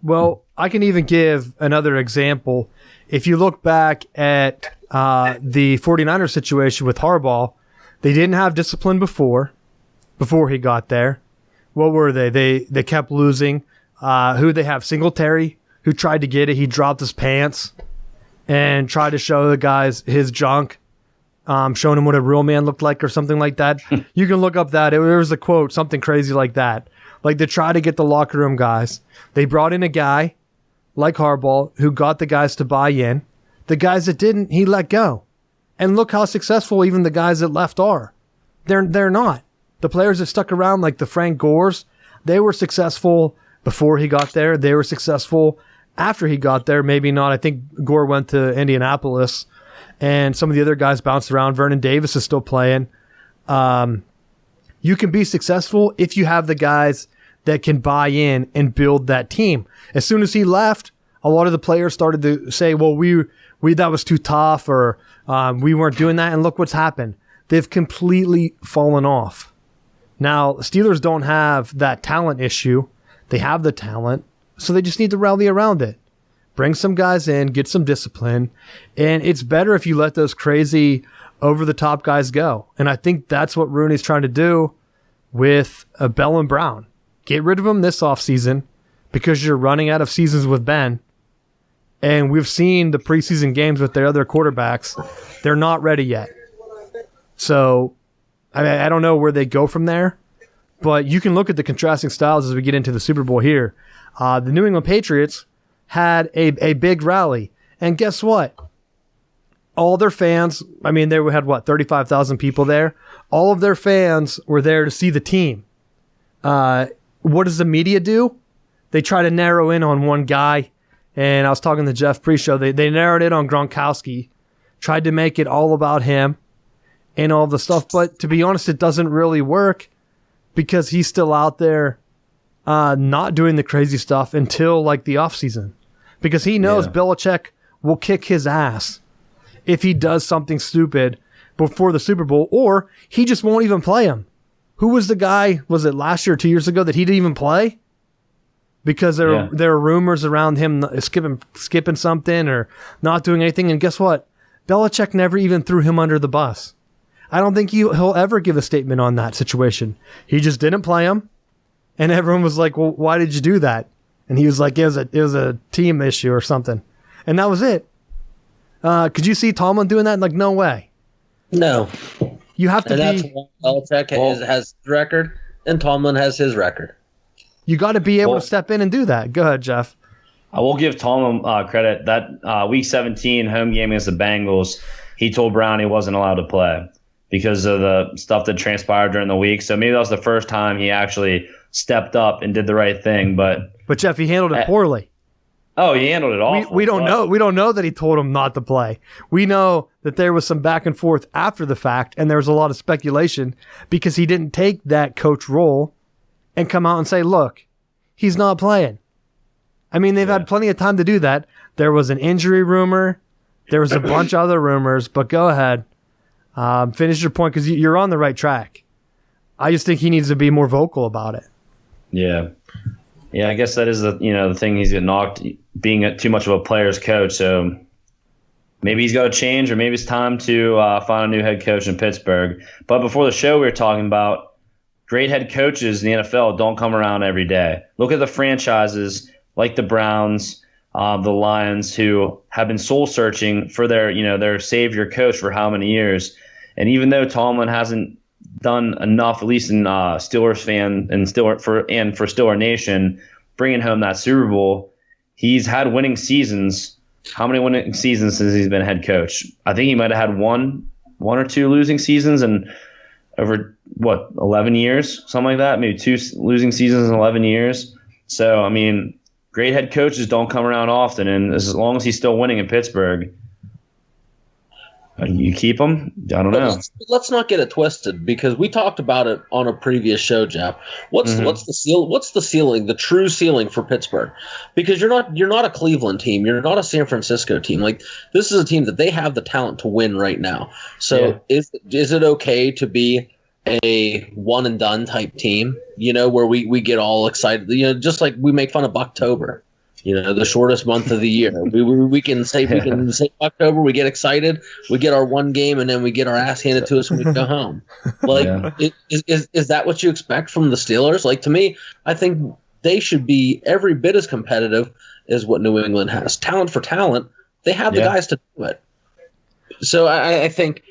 Well, I can even give another example. If you look back at the 49ers situation with Harbaugh, they didn't have discipline before he got there. What were they? They kept losing. Who they have? Singletary, who tried to get it. He dropped his pants and tried to show the guys his junk, showing him what a real man looked like or something like that. You can look up that. There was a quote, something crazy like that. Like they try to get the locker room guys. They brought in a guy like Harbaugh who got the guys to buy in. The guys that didn't, he let go. And look how successful even the guys that left are. They're not. The players that stuck around, like the Frank Gores, they were successful before he got there. They were successful after he got there. Maybe not. I think Gore went to Indianapolis, and some of the other guys bounced around. Vernon Davis is still playing. You can be successful if you have the guys that can buy in and build that team. As soon as he left, a lot of the players started to say, well, we that was too tough, or we weren't doing that. And look what's happened. They've completely fallen off. Now, Steelers don't have that talent issue. They have the talent, so they just need to rally around it. Bring some guys in, get some discipline, and it's better if you let those crazy over-the-top guys go. And I think that's what Rooney's trying to do with Bell and Brown. Get rid of them this offseason because you're running out of seasons with Ben, And we've seen the preseason games with their other quarterbacks. They're not ready yet. So I don't know where they go from there. But you can look at the contrasting styles as we get into the Super Bowl here. The New England Patriots had a big rally. And guess what? All their fans, I mean, they had, 35,000 people there? All of their fans were there to see the team. What does the media do? They try to narrow in on one guy. And I was talking to Jeff pre-show. They narrowed it on Gronkowski, tried to make it all about him and all the stuff. But to be honest, it doesn't really work because he's still out there not doing the crazy stuff until like the offseason. Because he knows Belichick will kick his ass if he does something stupid before the Super Bowl, or he just won't even play him. Who was the guy, was it last year or 2 years ago, that he didn't even play? Because there are rumors around him skipping something or not doing anything. And guess what? Belichick never even threw him under the bus. I don't think he'll ever give a statement on that situation. He just didn't play him. And everyone was like, well, why did you do that? And he was like, it was a team issue or something. And that was it. Could you see Tomlin doing that? Like, no way. No. You have to That's why Belichick has his record, and Tomlin has his record. You got to be able to step in and do that. Go ahead, Jeff. I will give Tomlin credit. That Week 17 home game against the Bengals, he told Brown he wasn't allowed to play because of the stuff that transpired during the week. So maybe that was the first time he actually stepped up and did the right thing. But Jeff, he handled it poorly. Oh, he handled it awful. We don't know. We don't know that he told him not to play. We know that there was some back and forth after the fact, and there was a lot of speculation because he didn't take that coach role and come out and say, look, he's not playing. I mean, they've had plenty of time to do that. There was an injury rumor. There was a bunch of other rumors, but go ahead. Finish your point because you're on the right track. I just think he needs to be more vocal about it. Yeah. Yeah, I guess that is the thing he's getting knocked, being too much of a player's coach. So maybe he's got to change, or maybe it's time to find a new head coach in Pittsburgh. But before the show, we were talking about great head coaches in the NFL don't come around every day. Look at the franchises like the Browns, the Lions, who have been soul searching for their savior coach for how many years. And even though Tomlin hasn't done enough, at least in Steelers fan and for Steeler Nation, bringing home that Super Bowl, he's had winning seasons. How many winning seasons since he's been head coach? I think he might have had one or two losing seasons and over 11 years, something like that, maybe 2 losing seasons in 11 years. So, I mean, great head coaches don't come around often, and as long as he's still winning in Pittsburgh, you keep him? I don't know. Let's not get it twisted, because we talked about it on a previous show, Jeff. What's the ceiling, the true ceiling for Pittsburgh? Because you're not a Cleveland team, you're not a San Francisco team. Like, this is a team that they have the talent to win right now. So is it okay to be a one and done type team? Where we get all excited. Just like we make fun of Bucktober. The shortest month of the year. We can say October, we get excited, we get our one game, and then we get our ass handed to us when we go home. Is that what you expect from the Steelers? Like, to me, I think they should be every bit as competitive as what New England has. Talent for talent, they have the guys to do it. So I think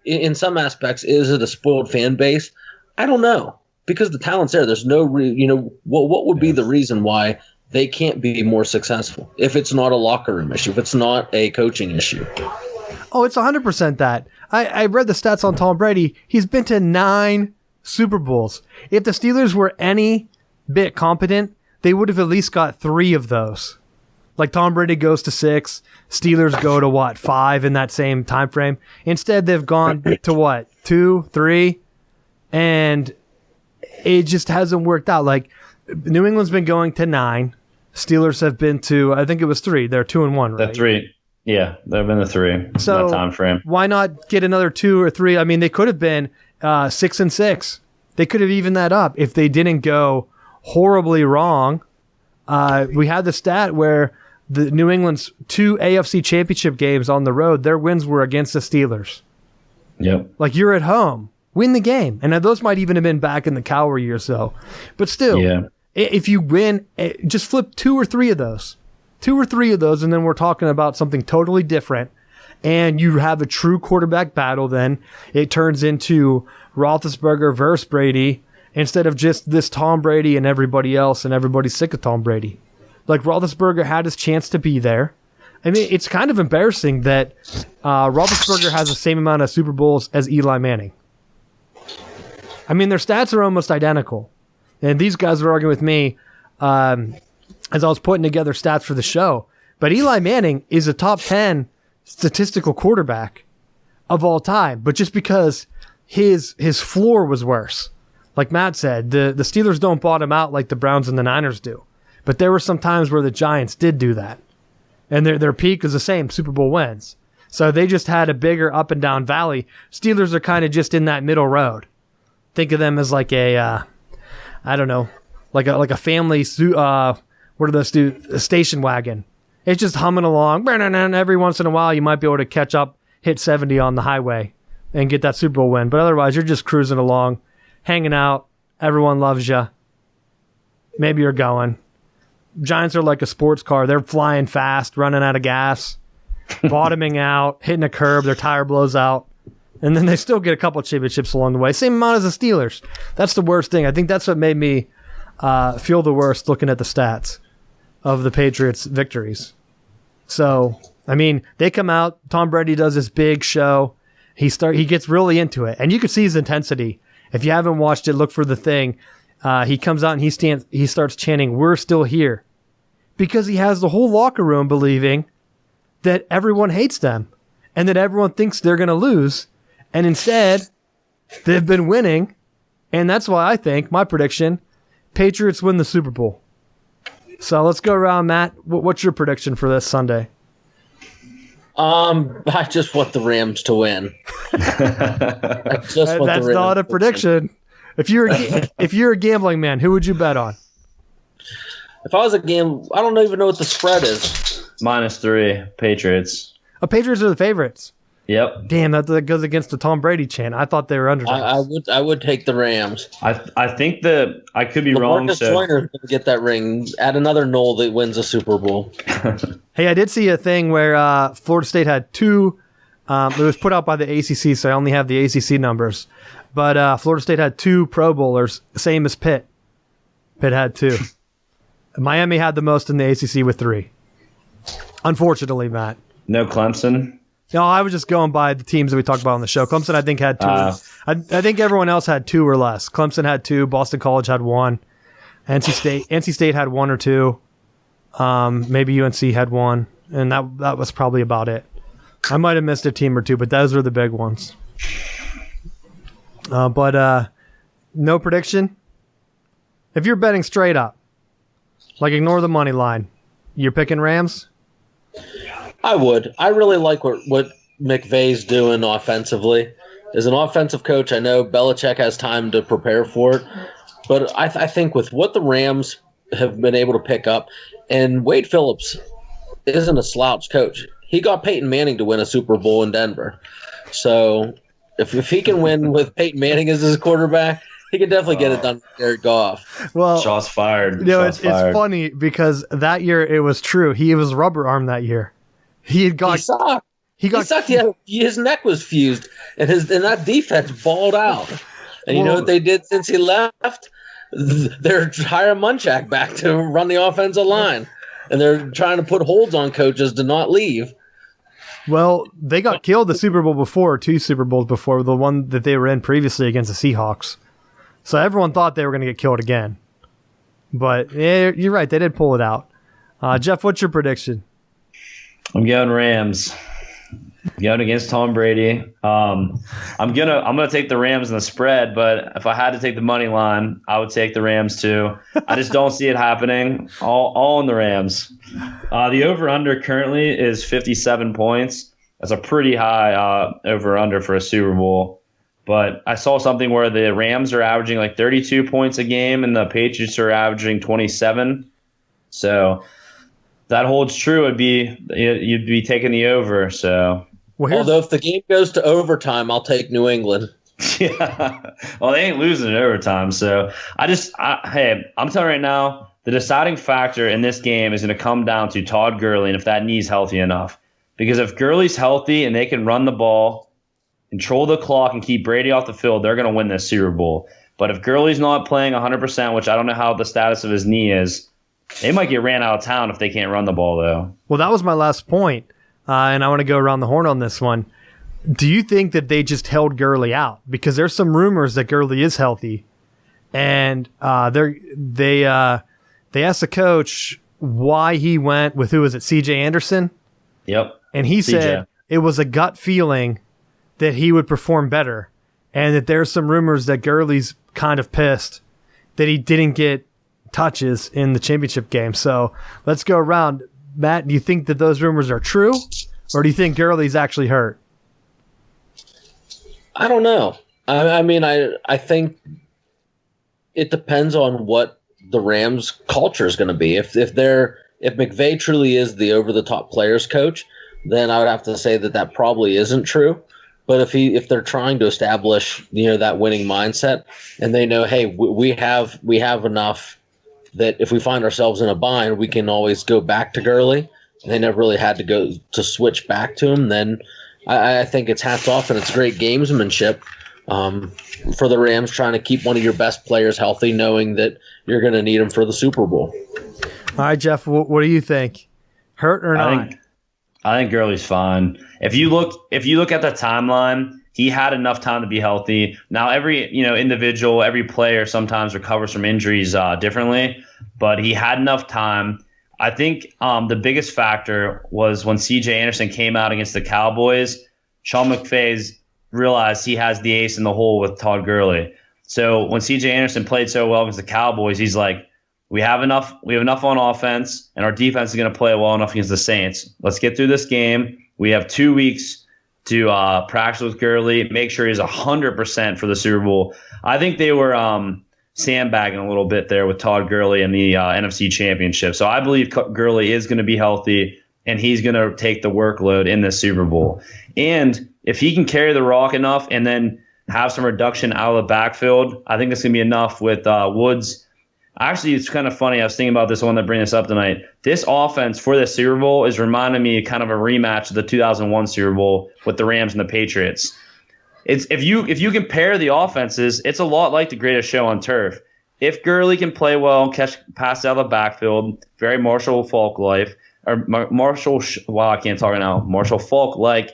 in some aspects, is it a spoiled fan base? I don't know, because the talent's there. There's no what would be the reason why they can't be more successful if it's not a locker room issue, if it's not a coaching issue? Oh, it's 100% that. I read the stats on Tom Brady. He's been to 9 Super Bowls. If the Steelers were any bit competent, they would have at least got 3 of those. Like, Tom Brady goes to 6, Steelers go to 5 in that same time frame. Instead, they've gone to 2, 3, and it just hasn't worked out. Like, New England's been going to 9. Steelers have been to, I think it was 3. They're 2-1, right? They're 3. Yeah, they've been to 3 so in that time frame. Why not get another 2 or 3? I mean, they could have been 6-6. They could have evened that up if they didn't go horribly wrong. We had the stat where the New England's 2 AFC championship games on the road, their wins were against the Steelers. Yep. Like, you're at home. Win the game. And those might even have been back in the Cowher year or so. But still, if you win, just flip 2 or 3 of those. 2 or 3 of those, and then we're talking about something totally different. And you have a true quarterback battle. Then it turns into Roethlisberger versus Brady instead of just this Tom Brady and everybody else, and everybody's sick of Tom Brady. Like, Roethlisberger had his chance to be there. I mean, it's kind of embarrassing that Roethlisberger has the same amount of Super Bowls as Eli Manning. I mean, their stats are almost identical. And these guys were arguing with me as I was putting together stats for the show. But Eli Manning is a top 10 statistical quarterback of all time. But just because his floor was worse. Like Matt said, the Steelers don't bottom out like the Browns and the Niners do. But there were some times where the Giants did do that. And their peak was the same, Super Bowl wins. So they just had a bigger up and down valley. Steelers are kind of just in that middle road. Think of them as like a, I don't know, like a family, what do those do? A station wagon. It's just humming along. Every once in a while, you might be able to catch up, hit 70 on the highway, and get that Super Bowl win. But otherwise, you're just cruising along, hanging out. Everyone loves you. Maybe you're going. Giants are like a sports car. They're flying fast, running out of gas, bottoming out, hitting a curb. Their tire blows out. And then they still get a couple championships along the way. Same amount as the Steelers. That's the worst thing. I think that's what made me feel the worst looking at the stats of the Patriots' victories. So, I mean, they come out. Tom Brady does this big show. He gets really into it. And you can see his intensity. If you haven't watched it, look for the thing. He comes out and he starts chanting, "We're still here." Because he has the whole locker room believing that everyone hates them and that everyone thinks they're going to lose. And instead, they've been winning. And that's why I think, my prediction, Patriots win the Super Bowl. So let's go around, Matt. What's your prediction for this Sunday? I just want the Rams to win. That's not a prediction. If you're a gambling man, who would you bet on? If I was a game, I don't even know what the spread is. -3, Patriots. Oh, Patriots are the favorites. Yep. Damn, that goes against the Tom Brady chant. I thought they were underdogs. I would take the Rams. I think that I could be wrong. Marcus Joyner's going to get that ring. Add another Knoll that wins a Super Bowl. Hey, I did see a thing where Florida State had 2. It was put out by the ACC, so I only have the ACC numbers. But Florida State had 2 Pro Bowlers, same as Pitt. Pitt had 2. Miami had the most in the ACC with 3. Unfortunately, Matt. No Clemson? No, I was just going by the teams that we talked about on the show. Clemson, I think, had 2. I think everyone else had 2 or less. Clemson had 2. Boston College had 1. NC State had 1 or 2. Maybe UNC had 1. And that was probably about it. I might have missed a team or 2, but those were the big ones. But no prediction. If you're betting straight up, like ignore the money line, you're picking Rams? I would. I really like what McVay's doing offensively. As an offensive coach, I know Belichick has time to prepare for it. But I think with what the Rams have been able to pick up, and Wade Phillips isn't a slouch coach. He got Peyton Manning to win a Super Bowl in Denver. So if he can win with Peyton Manning as his quarterback, he can definitely get it done with Jared Goff. Well, shots fired. It's funny because that year it was true. He was rubber armed that year. He sucked. He sucked. His neck was fused, and that defense balled out. And you know what they did since he left? They're hiring Munchak back to run the offensive line, and they're trying to put holds on coaches to not leave. Well, they got killed the Super Bowl before, 2 Super Bowls before, the one that they were in previously against the Seahawks. So everyone thought they were going to get killed again. But you're right, they did pull it out. Jeff, what's your prediction? I'm going Rams. Going against Tom Brady. I'm gonna take the Rams in the spread, but if I had to take the money line, I would take the Rams too. I just don't see it happening. All in the Rams. The over/under currently is 57 points. That's a pretty high over/under for a Super Bowl. But I saw something where the Rams are averaging like 32 points a game, and the Patriots are averaging 27. So that holds true. You'd be taking the over. So. Although if the game goes to overtime, I'll take New England. Yeah. Well, they ain't losing in overtime. So hey, I'm telling you right now, the deciding factor in this game is going to come down to Todd Gurley and if that knee's healthy enough. Because if Gurley's healthy and they can run the ball, control the clock, and keep Brady off the field, they're going to win this Super Bowl. But if Gurley's not playing 100%, which I don't know how the status of his knee is, they might get ran out of town if they can't run the ball, though. Well, that was my last point, and I want to go around the horn on this one. Do you think that they just held Gurley out? Because there's some rumors that Gurley is healthy, and they asked the coach why he went with, who was it, C.J. Anderson? Yep. And he said it was a gut feeling that he would perform better, and that there's some rumors that Gurley's kind of pissed that he didn't get touches in the championship game. So let's go around. Matt, do you think that those rumors are true, or do you think Gurley's actually hurt? I don't know. I mean, I think it depends on what the Rams' culture is going to be. If McVay truly is the over-the-top players coach, then I would have to say that probably isn't true. But if they're trying to establish, that winning mindset, and they know, hey, we have enough that if we find ourselves in a bind, we can always go back to Gurley. And they never really had to go to switch back to him. Then I think it's hats off, and it's great gamesmanship for the Rams trying to keep one of your best players healthy, knowing that you're going to need him for the Super Bowl. All right, Jeff, what do you think? Hurt or not? I think Gurley's fine. If you look at the timeline, he had enough time to be healthy. Now, every individual, every player sometimes recovers from injuries differently, but he had enough time. I think the biggest factor was when C.J. Anderson came out against the Cowboys. Sean McVay's realized he has the ace in the hole with Todd Gurley. So when C.J. Anderson played so well against the Cowboys, he's like, we have enough on offense, and our defense is going to play well enough against the Saints. Let's get through this game. We have 2 weeks to practice with Gurley, make sure he's 100% for the Super Bowl. I think they were sandbagging a little bit there with Todd Gurley in the NFC Championship. So I believe Gurley is going to be healthy, and he's going to take the workload in the Super Bowl. And if he can carry the rock enough and then have some reduction out of the backfield, I think it's going to be enough with Woods. Actually, it's kind of funny. I was thinking about this. I wanted to bring this up tonight. This offense for the Super Bowl is reminding me kind of a rematch of the 2001 Super Bowl with the Rams and the Patriots. It's if you compare the offenses, it's a lot like the greatest show on turf. If Gurley can play well, catch pass out of the backfield, very Marshall Falk-like, or Marshall Falk-like,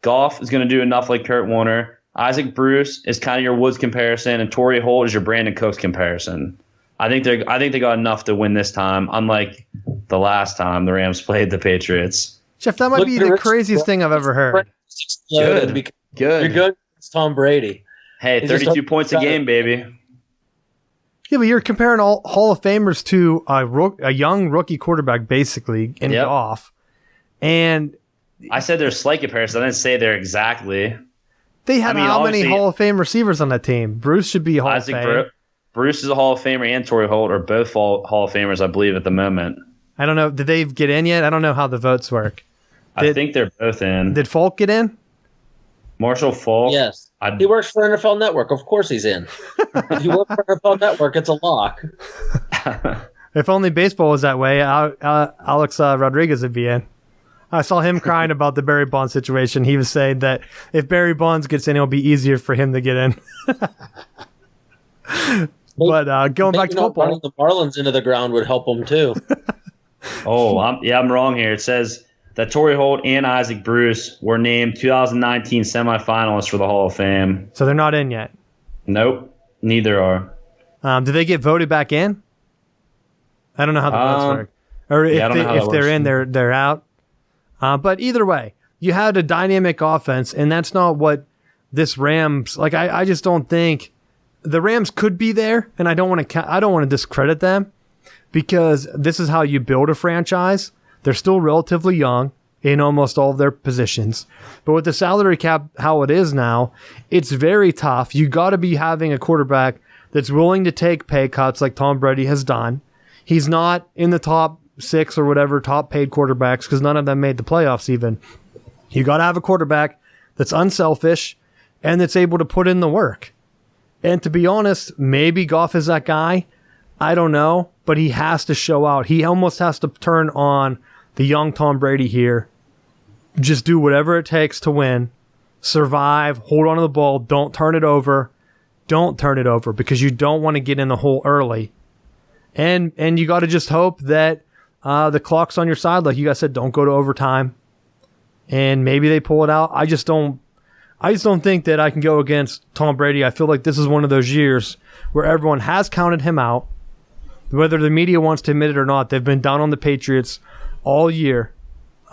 Goff is going to do enough like Kurt Warner. Isaac Bruce is kind of your Woods comparison, and Torrey Holt is your Brandon Cooks comparison. I think they got enough to win this time, unlike the last time the Rams played the Patriots. Jeff, that might be the craziest thing I've ever heard. Good. You're good. It's Tom Brady. Hey, 32 points a game, baby. Yeah, but you're comparing all Hall of Famers to a young rookie quarterback, basically, in Goff. And I said they're slight comparison. I didn't say they're exactly. They had how many Hall of Fame receivers on that team? Bruce should be Hall of Fame. Bruce is a Hall of Famer, and Torrey Holt are both Hall of Famers, I believe, at the moment. I don't know. Did they get in yet? I don't know how the votes work. I think they're both in. Did Falk get in? Marshall Falk? Yes. He works for NFL Network. Of course he's in. If you work for NFL Network, it's a lock. If only baseball was that way, Alex Rodriguez would be in. I saw him crying about the Barry Bonds situation. He was saying that if Barry Bonds gets in, it'll be easier for him to get in. But going back to football, running the Marlins into the ground would help them too. I'm wrong here. It says that Torrey Holt and Isaac Bruce were named 2019 semifinalists for the Hall of Fame. So they're not in yet? Nope, neither are. Do they get voted back in? I don't know how the votes work. Or if they're in, they're out. But either way, you had a dynamic offense, and that's not what this Rams like. I just don't think the Rams could be there, and I don't want to discredit them because this is how you build a franchise. They're still relatively young in almost all of their positions, but with the salary cap how it is now, it's very tough. You got to be having a quarterback that's willing to take pay cuts like Tom Brady has done. He's not in the top 6 or whatever top paid quarterbacks because none of them made the playoffs even. You got to have a quarterback that's unselfish, and that's able to put in the work. And to be honest, maybe Goff is that guy. I don't know, but he has to show out. He almost has to turn on the young Tom Brady here. Just do whatever it takes to win. Survive, hold on to the ball, don't turn it over. Don't turn it over because you don't want to get in the hole early. And you got to just hope that the clock's on your side. Like you guys said, don't go to overtime. And maybe they pull it out. I just don't think that I can go against Tom Brady. I feel like this is one of those years where everyone has counted him out. Whether the media wants to admit it or not, they've been down on the Patriots all year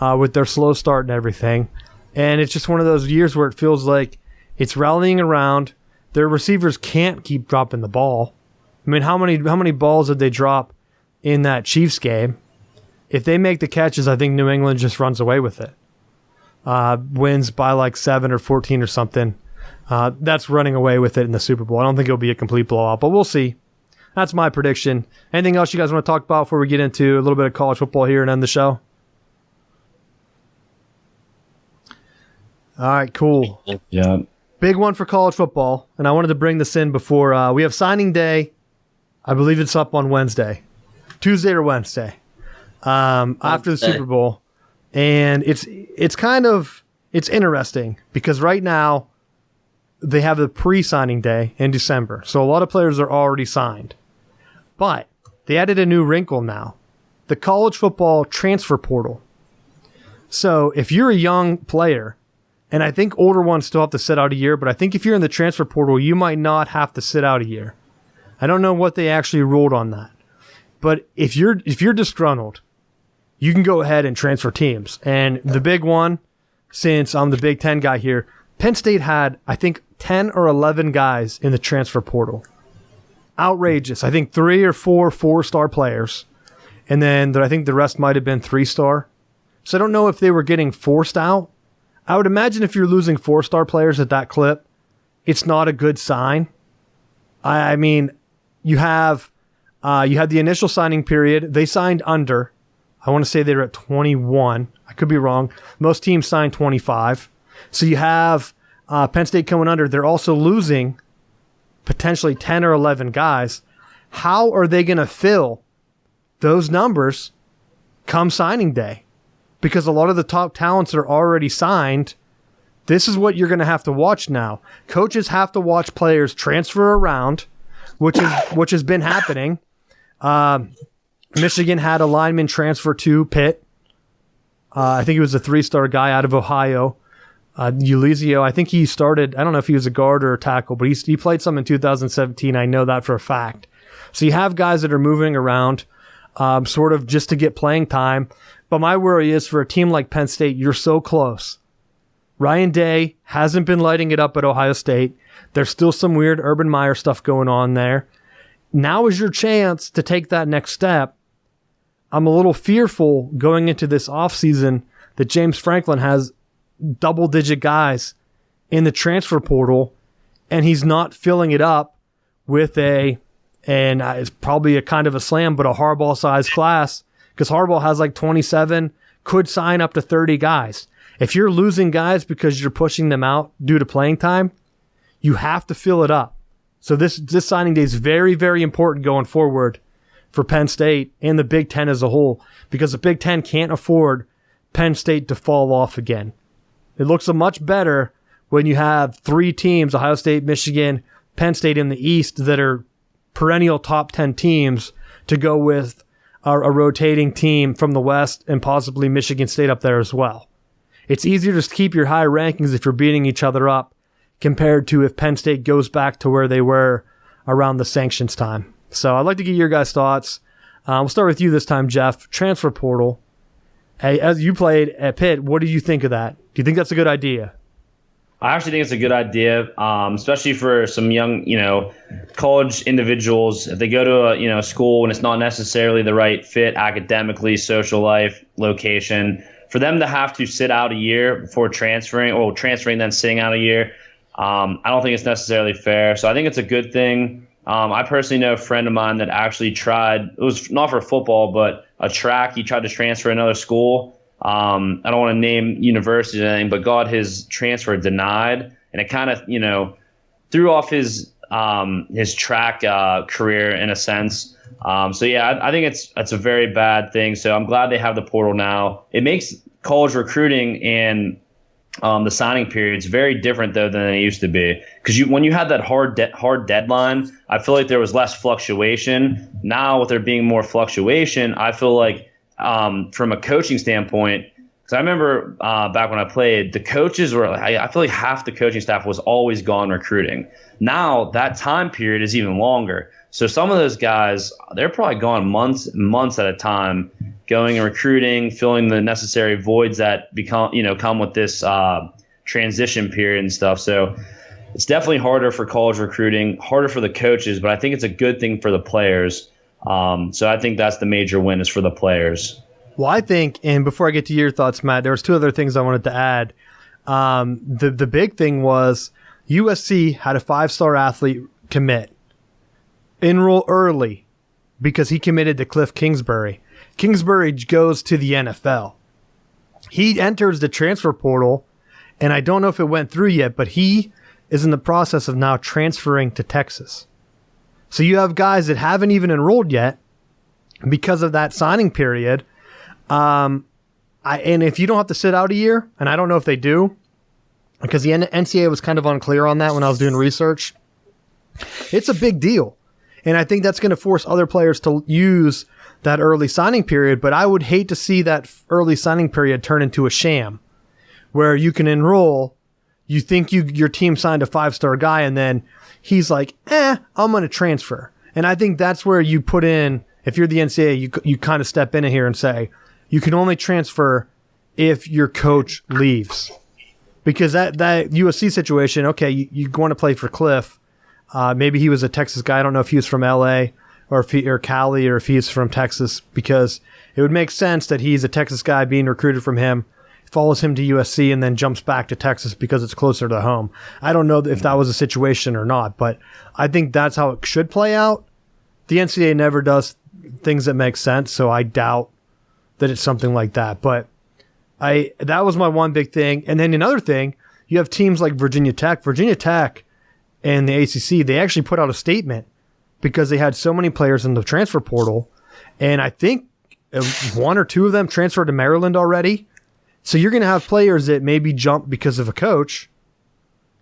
with their slow start and everything. And it's just one of those years where it feels like it's rallying around. Their receivers can't keep dropping the ball. I mean, how many balls did they drop in that Chiefs game? If they make the catches, I think New England just runs away with it. Wins by like 7 or 14 or something. That's running away with it in the Super Bowl. I don't think it'll be a complete blowout, but we'll see. That's my prediction. Anything else you guys want to talk about before we get into a little bit of college football here and end the show? All right, cool. Yeah. Big one for college football, and I wanted to bring this in before we have signing day. I believe it's up on Wednesday. Tuesday or Wednesday. After the Super Bowl. And it's interesting because right now they have the pre-signing day in December. So a lot of players are already signed. But they added a new wrinkle now. The college football transfer portal. So if you're a young player, and I think older ones still have to sit out a year, but I think if you're in the transfer portal, you might not have to sit out a year. I don't know what they actually ruled on that. But if you're disgruntled, you can go ahead and transfer teams. And the big one, since I'm the Big Ten guy here, Penn State had, I think, 10 or 11 guys in the transfer portal. Outrageous. I think 3 or 4 4-star players. And then I think the rest might have been 3-star. So I don't know if they were getting forced out. I would imagine if you're losing 4-star players at that clip, it's not a good sign. I mean, you had the initial signing period. They signed under. I want to say they were at 21. I could be wrong. Most teams signed 25. So you have Penn State coming under. They're also losing potentially 10 or 11 guys. How are they going to fill those numbers come signing day? Because a lot of the top talents are already signed. This is what you're going to have to watch now. Coaches have to watch players transfer around, which has been happening. Michigan had a lineman transfer to Pitt. I think he was a 3-star guy out of Ohio. Ulizio, I think he started, I don't know if he was a guard or a tackle, but he played some in 2017. I know that for a fact. So you have guys that are moving around sort of just to get playing time. But my worry is for a team like Penn State, you're so close. Ryan Day hasn't been lighting it up at Ohio State. There's still some weird Urban Meyer stuff going on there. Now is your chance to take that next step. I'm a little fearful going into this offseason that James Franklin has double-digit guys in the transfer portal, and he's not filling it up with and it's probably a kind of a slam, but a Harbaugh-sized class, because Harbaugh has like 27, could sign up to 30 guys. If you're losing guys because you're pushing them out due to playing time, you have to fill it up. So this signing day is very, very important going forward for Penn State and the Big Ten as a whole, because the Big Ten can't afford Penn State to fall off again. It looks much better when you have 3 teams, Ohio State, Michigan, Penn State in the East, that are perennial top 10 teams, to go with a rotating team from the West and possibly Michigan State up there as well. It's easier to keep your high rankings if you're beating each other up compared to if Penn State goes back to where they were around the sanctions time. So I'd like to get your guys' thoughts. We'll start with you this time, Jeff. Transfer portal. Hey, as you played at Pitt, what do you think of that? Do you think that's a good idea? I actually think it's a good idea, especially for some young, college individuals. If they go to a, school and it's not necessarily the right fit academically, social life, location, for them to have to sit out a year before transferring, or transferring then sitting out a year, I don't think it's necessarily fair. So I think it's a good thing. I personally know a friend of mine that actually tried, it was not for football, but a track. He tried to transfer another school. I don't want to name universities or anything, but got his transfer denied. and it kind of, threw off his track career in a sense. So yeah, I think it's a very bad thing. So I'm glad they have the portal now. It makes college recruiting and the signing periods very different though than it used to be. Because when you had that hard deadline, I feel like there was less fluctuation. Now with there being more fluctuation, I feel like from a coaching standpoint, because I remember back when I played, the coaches were I feel like half the coaching staff was always gone recruiting. Now that time period is even longer. So some of those guys, they're probably gone months at a time, going and recruiting, filling the necessary voids that come with this transition period and stuff. So it's definitely harder for college recruiting, harder for the coaches, but I think it's a good thing for the players. So I think that's the major win is for the players. Well, I think, and before I get to your thoughts, Matt, there was two other things I wanted to add. The big thing was USC had a 5-star athlete commit. Enroll early because he committed to Cliff Kingsbury. Kingsbury goes to the NFL. He enters the transfer portal, and I don't know if it went through yet, but he is in the process of now transferring to Texas. So you have guys that haven't even enrolled yet because of that signing period. And if you don't have to sit out a year, and I don't know if they do, because the NCAA was kind of unclear on that when I was doing research, it's a big deal. And I think that's going to force other players to use that early signing period. But I would hate to see that early signing period turn into a sham where you can enroll, you think your team signed a 5-star guy, and then he's like, I'm going to transfer. And I think that's where you put in, if you're the NCAA, you kind of step in here and say, you can only transfer if your coach leaves. Because that USC situation, okay, you want to play for Cliff. Maybe he was a Texas guy. I don't know if he was from LA or Cali or if he's from Texas, because it would make sense that he's a Texas guy being recruited from him, follows him to USC, and then jumps back to Texas because it's closer to home. I don't know if that was a situation or not, but I think that's how it should play out. The NCAA never does things that make sense, so I doubt that it's something like that. But that was my one big thing. And then another thing, you have teams like Virginia Tech. Virginia Tech and the ACC, they actually put out a statement because they had so many players in the transfer portal. And I think one or two of them transferred to Maryland already. So you're going to have players that maybe jump because of a coach.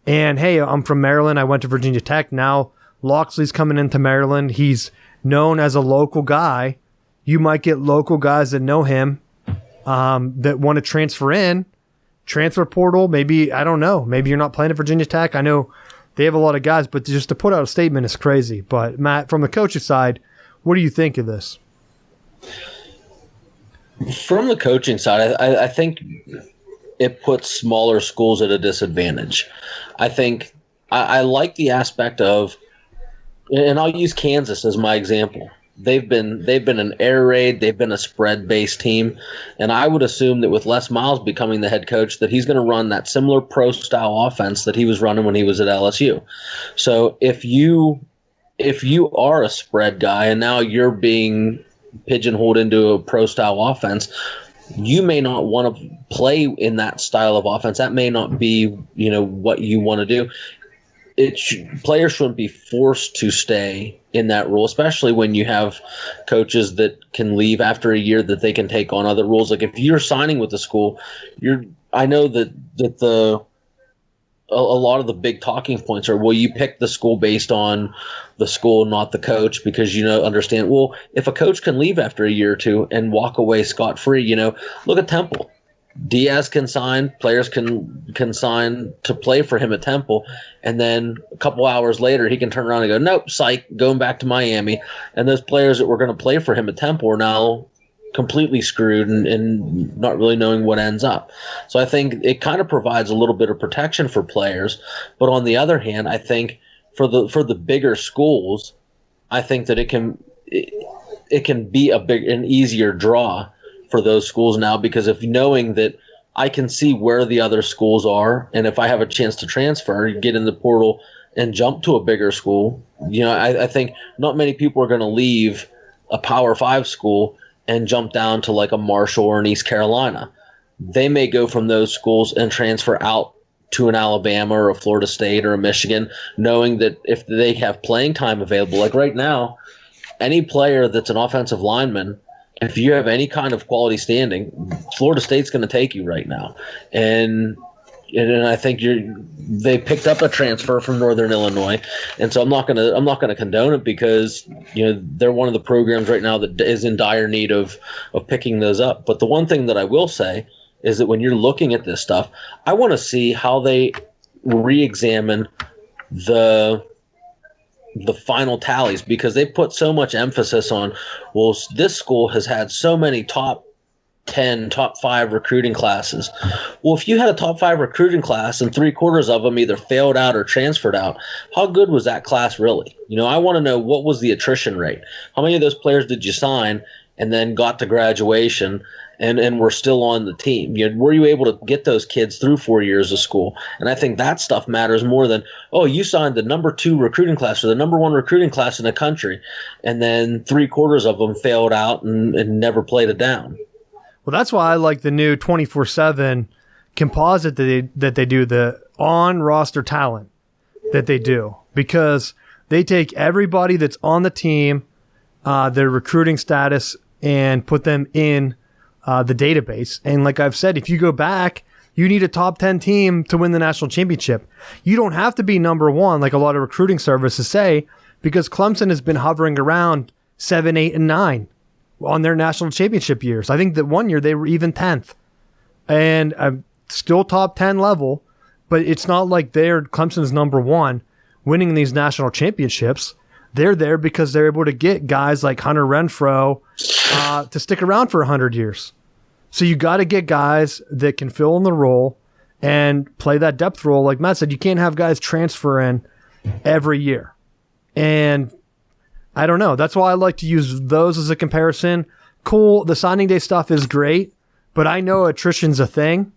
And, hey, I'm from Maryland. I went to Virginia Tech. Now Loxley's coming into Maryland. He's known as a local guy. You might get local guys that know him that want to transfer in. Transfer portal, maybe, I don't know. Maybe you're not playing at Virginia Tech. I know they have a lot of guys, but just to put out a statement is crazy. But, Matt, from the coach's side, what do you think of this? From the coaching side, I think it puts smaller schools at a disadvantage. I think I like the aspect of, and I'll use Kansas as my example. They've been an air raid, they've been a spread-based team, and I would assume that with Les Miles becoming the head coach, that he's going to run that similar pro-style offense that he was running when he was at LSU. So if you are a spread guy and now you're being pigeonholed into a pro-style offense, you may not want to play in that style of offense. That may not be, what you want to do. Players shouldn't be forced to stay in that role, especially when you have coaches that can leave after a year that they can take on other roles. Like if you're signing with the school, I know that a lot of the big talking points are, well, you pick the school based on the school, not the coach, because understand. Well, if a coach can leave after a year or two and walk away scot-free, look at Temple. Diaz can sign, players can sign to play for him at Temple, and then a couple hours later he can turn around and go, nope, psych, going back to Miami. And those players that were going to play for him at Temple are now completely screwed and not really knowing what ends up. So I think it kind of provides a little bit of protection for players. But on the other hand, I think for the bigger schools, I think that it can be an easier draw for those schools now, because if knowing that I can see where the other schools are, and if I have a chance to transfer, get in the portal and jump to a bigger school, I think not many people are going to leave a Power 5 school and jump down to like a Marshall or an East Carolina. They may go from those schools and transfer out to an Alabama or a Florida State or a Michigan, knowing that if they have playing time available, like right now, any player that's an offensive lineman, if you have any kind of quality standing, Florida State's going to take you right now. And I think they picked up a transfer from Northern Illinois, and so I'm not gonna condone it because they're one of the programs right now that is in dire need of picking those up. But the one thing that I will say is that when you're looking at this stuff, I want to see how they re-examine the final tallies, because they put so much emphasis on, well, this school has had so many top 10, top 5 recruiting classes. Well, if you had a top 5 recruiting class and 3/4 of them either failed out or transferred out, how good was that class really? I want to know, what was the attrition rate? How many of those players did you sign and then got to graduation and were still on the team? Were you able to get those kids through 4 years of school? And I think that stuff matters more than, oh, you signed the number 2 recruiting class or the number 1 recruiting class in the country, and then 3/4 of them failed out and never played it down. Well, that's why I like the new 24/7 composite that they do, the on-roster talent that they do, because they take everybody that's on the team, their recruiting status, and put them in the database. And like I've said, if you go back, you need a top 10 team to win the national championship. You don't have to be number 1 like a lot of recruiting services say, because Clemson has been hovering around 7, 8, and 9 on their national championship years. I think that one year they were even 10th, and still top 10 level, but it's not like Clemson's number 1 winning these national championships. They're there because they're able to get guys like Hunter Renfrow to stick around for 100 years. So you got to get guys that can fill in the role and play that depth role. Like Matt said, you can't have guys transfer in every year. And I don't know. That's why I like to use those as a comparison. Cool, the signing day stuff is great, but I know attrition's a thing.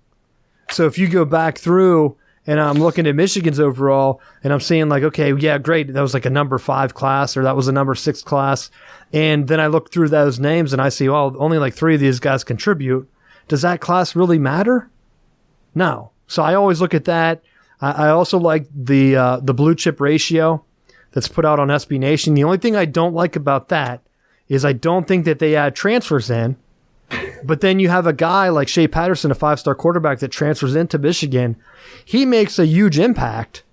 So if you go back through and I'm looking at Michigan's overall and I'm seeing like, okay, yeah, great, that was like a number 5 class or that was a number 6 class. And then I look through those names and I see, well, only like 3 of these guys contribute. Does that class really matter? No. So I always look at that. I also like the blue chip ratio that's put out on SB Nation. The only thing I don't like about that is I don't think that they add transfers in, but then you have a guy like Shea Patterson, a 5-star quarterback that transfers into Michigan. He makes a huge impact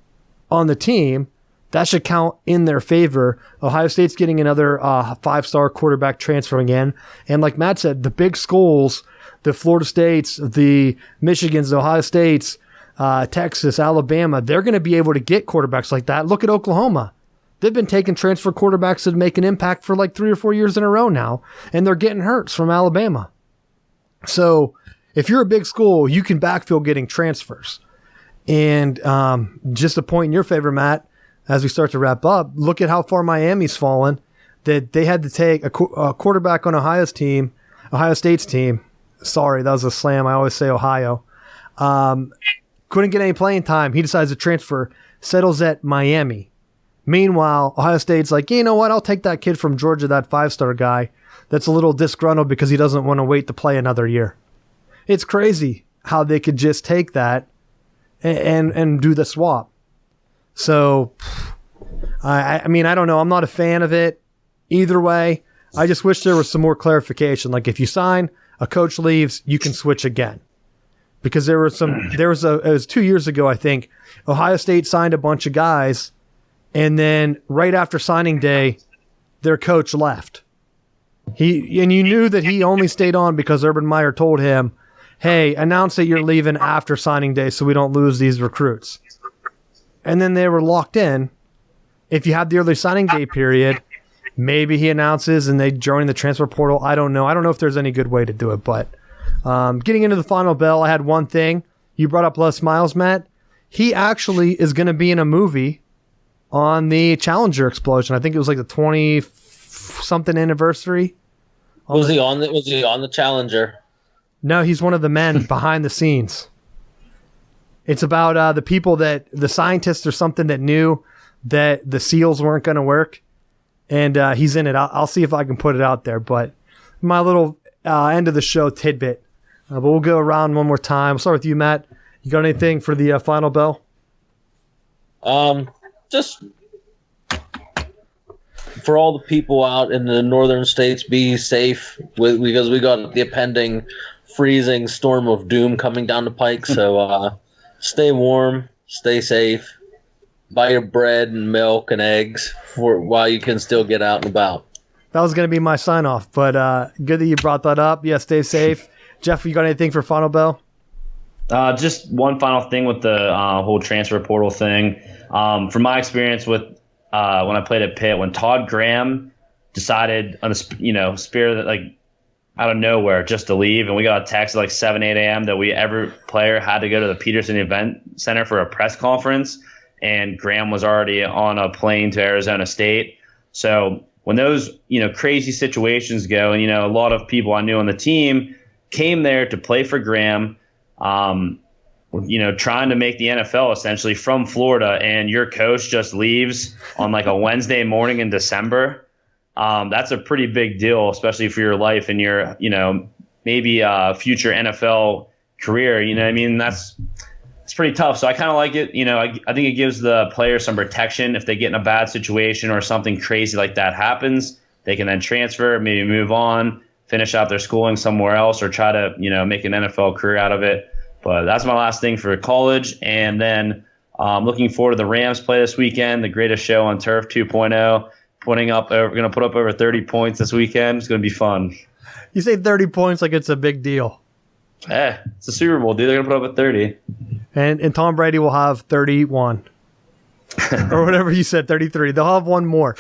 on the team. That should count in their favor. Ohio State's getting another 5-star quarterback transferring in. And like Matt said, the big schools, the Florida States, the Michigans, the Ohio States, Texas, Alabama, they're going to be able to get quarterbacks like that. Look at Oklahoma. They've been taking transfer quarterbacks that make an impact for like 3 or 4 years in a row now, and they're getting hurts from Alabama. So if you're a big school, you can backfill getting transfers. And just a point in your favor, Matt, as we start to wrap up, look at how far Miami's fallen, that they had to take a quarterback on Ohio State's team. Sorry, that was a slam. I always say Ohio. Couldn't get any playing time. He decides to transfer, settles at Miami. Meanwhile, Ohio State's like, you know what? I'll take that kid from Georgia, that 5-star guy that's a little disgruntled because he doesn't want to wait to play another year. It's crazy how they could just take that and do the swap. So, I mean, I don't know. I'm not a fan of it either way. I just wish there was some more clarification. Like if you sign, a coach leaves, you can switch again. Because it was 2 years ago, I think, Ohio State signed a bunch of guys, and then right after signing day, their coach left. And you knew that he only stayed on because Urban Meyer told him, hey, announce that you're leaving after signing day so we don't lose these recruits. And then they were locked in. If you have the early signing day period, maybe he announces and they join the transfer portal. I don't know. I don't know if there's any good way to do it, but getting into the final bell, I had one thing. You brought up Les Miles, Matt. He actually is going to be in a movie on the Challenger explosion. I think it was like the 20-something anniversary. Was he on the Challenger? No, he's one of the men behind the scenes. It's about the people the scientists or something that knew that the seals weren't going to work. And he's in it. I'll see if I can put it out there. But my little end of the show tidbit. But we'll go around one more time. I'll start with you, Matt. You got anything for the final bell? Just for all the people out in the northern states, be safe because we got the impending freezing storm of doom coming down the pike. So stay warm, stay safe, buy your bread and milk and eggs while you can still get out and about. That was going to be my sign off, but good that you brought that up. Yeah, stay safe. Jeff, you got anything for final bell? Just one final thing with the whole transfer portal thing. From my experience with when I played at Pitt, when Todd Graham decided on a spirit that, like, out of nowhere just to leave, and we got a text at like 7, 8 a.m. that every player had to go to the Peterson Event Center for a press conference, and Graham was already on a plane to Arizona State. So when those crazy situations go, and a lot of people I knew on the team came there to play for Graham, trying to make the NFL essentially from Florida, and your coach just leaves on like a Wednesday morning in December. That's a pretty big deal, especially for your life and your, maybe future NFL career. It's pretty tough. So I kind of like it. I think it gives the players some protection if they get in a bad situation or something crazy like that happens. They can then transfer, maybe move on, finish out their schooling somewhere else, or try to, make an NFL career out of it. But that's my last thing for college. And then looking forward to the Rams play this weekend, the greatest show on turf 2.0. We're going to put up over 30 points this weekend. It's going to be fun. You say 30 points like it's a big deal. It's a Super Bowl, dude. They're going to put up at 30. And Tom Brady will have 31. Or whatever you said, 33. They'll have one more.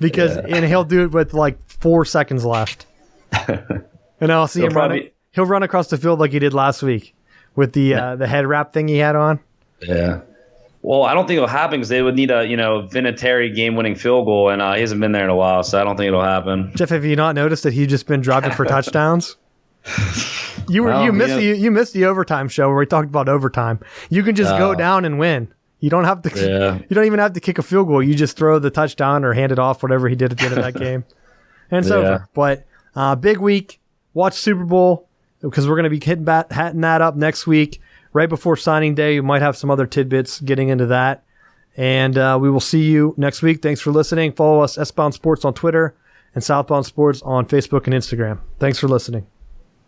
And he'll do it with like 4 seconds left. And I'll see he'll run across the field like he did last week with the head wrap thing he had on. Yeah. Well, I don't think it'll happen because they would need a Vinatieri game-winning field goal, and he hasn't been there in a while, so I don't think it'll happen. Jeff, have you not noticed that he's just been dropping for touchdowns? You missed the overtime show where we talked about overtime. You can just go down and win. You don't have to. Yeah. You don't even have to kick a field goal. You just throw the touchdown or hand it off, whatever he did at the end of that game, and it's over. But big week. Watch Super Bowl because we're going to be hitting that up next week. Right before signing day, you might have some other tidbits getting into that. And we will see you next week. Thanks for listening. Follow us, S-Bound Sports on Twitter and Southbound Sports on Facebook and Instagram. Thanks for listening.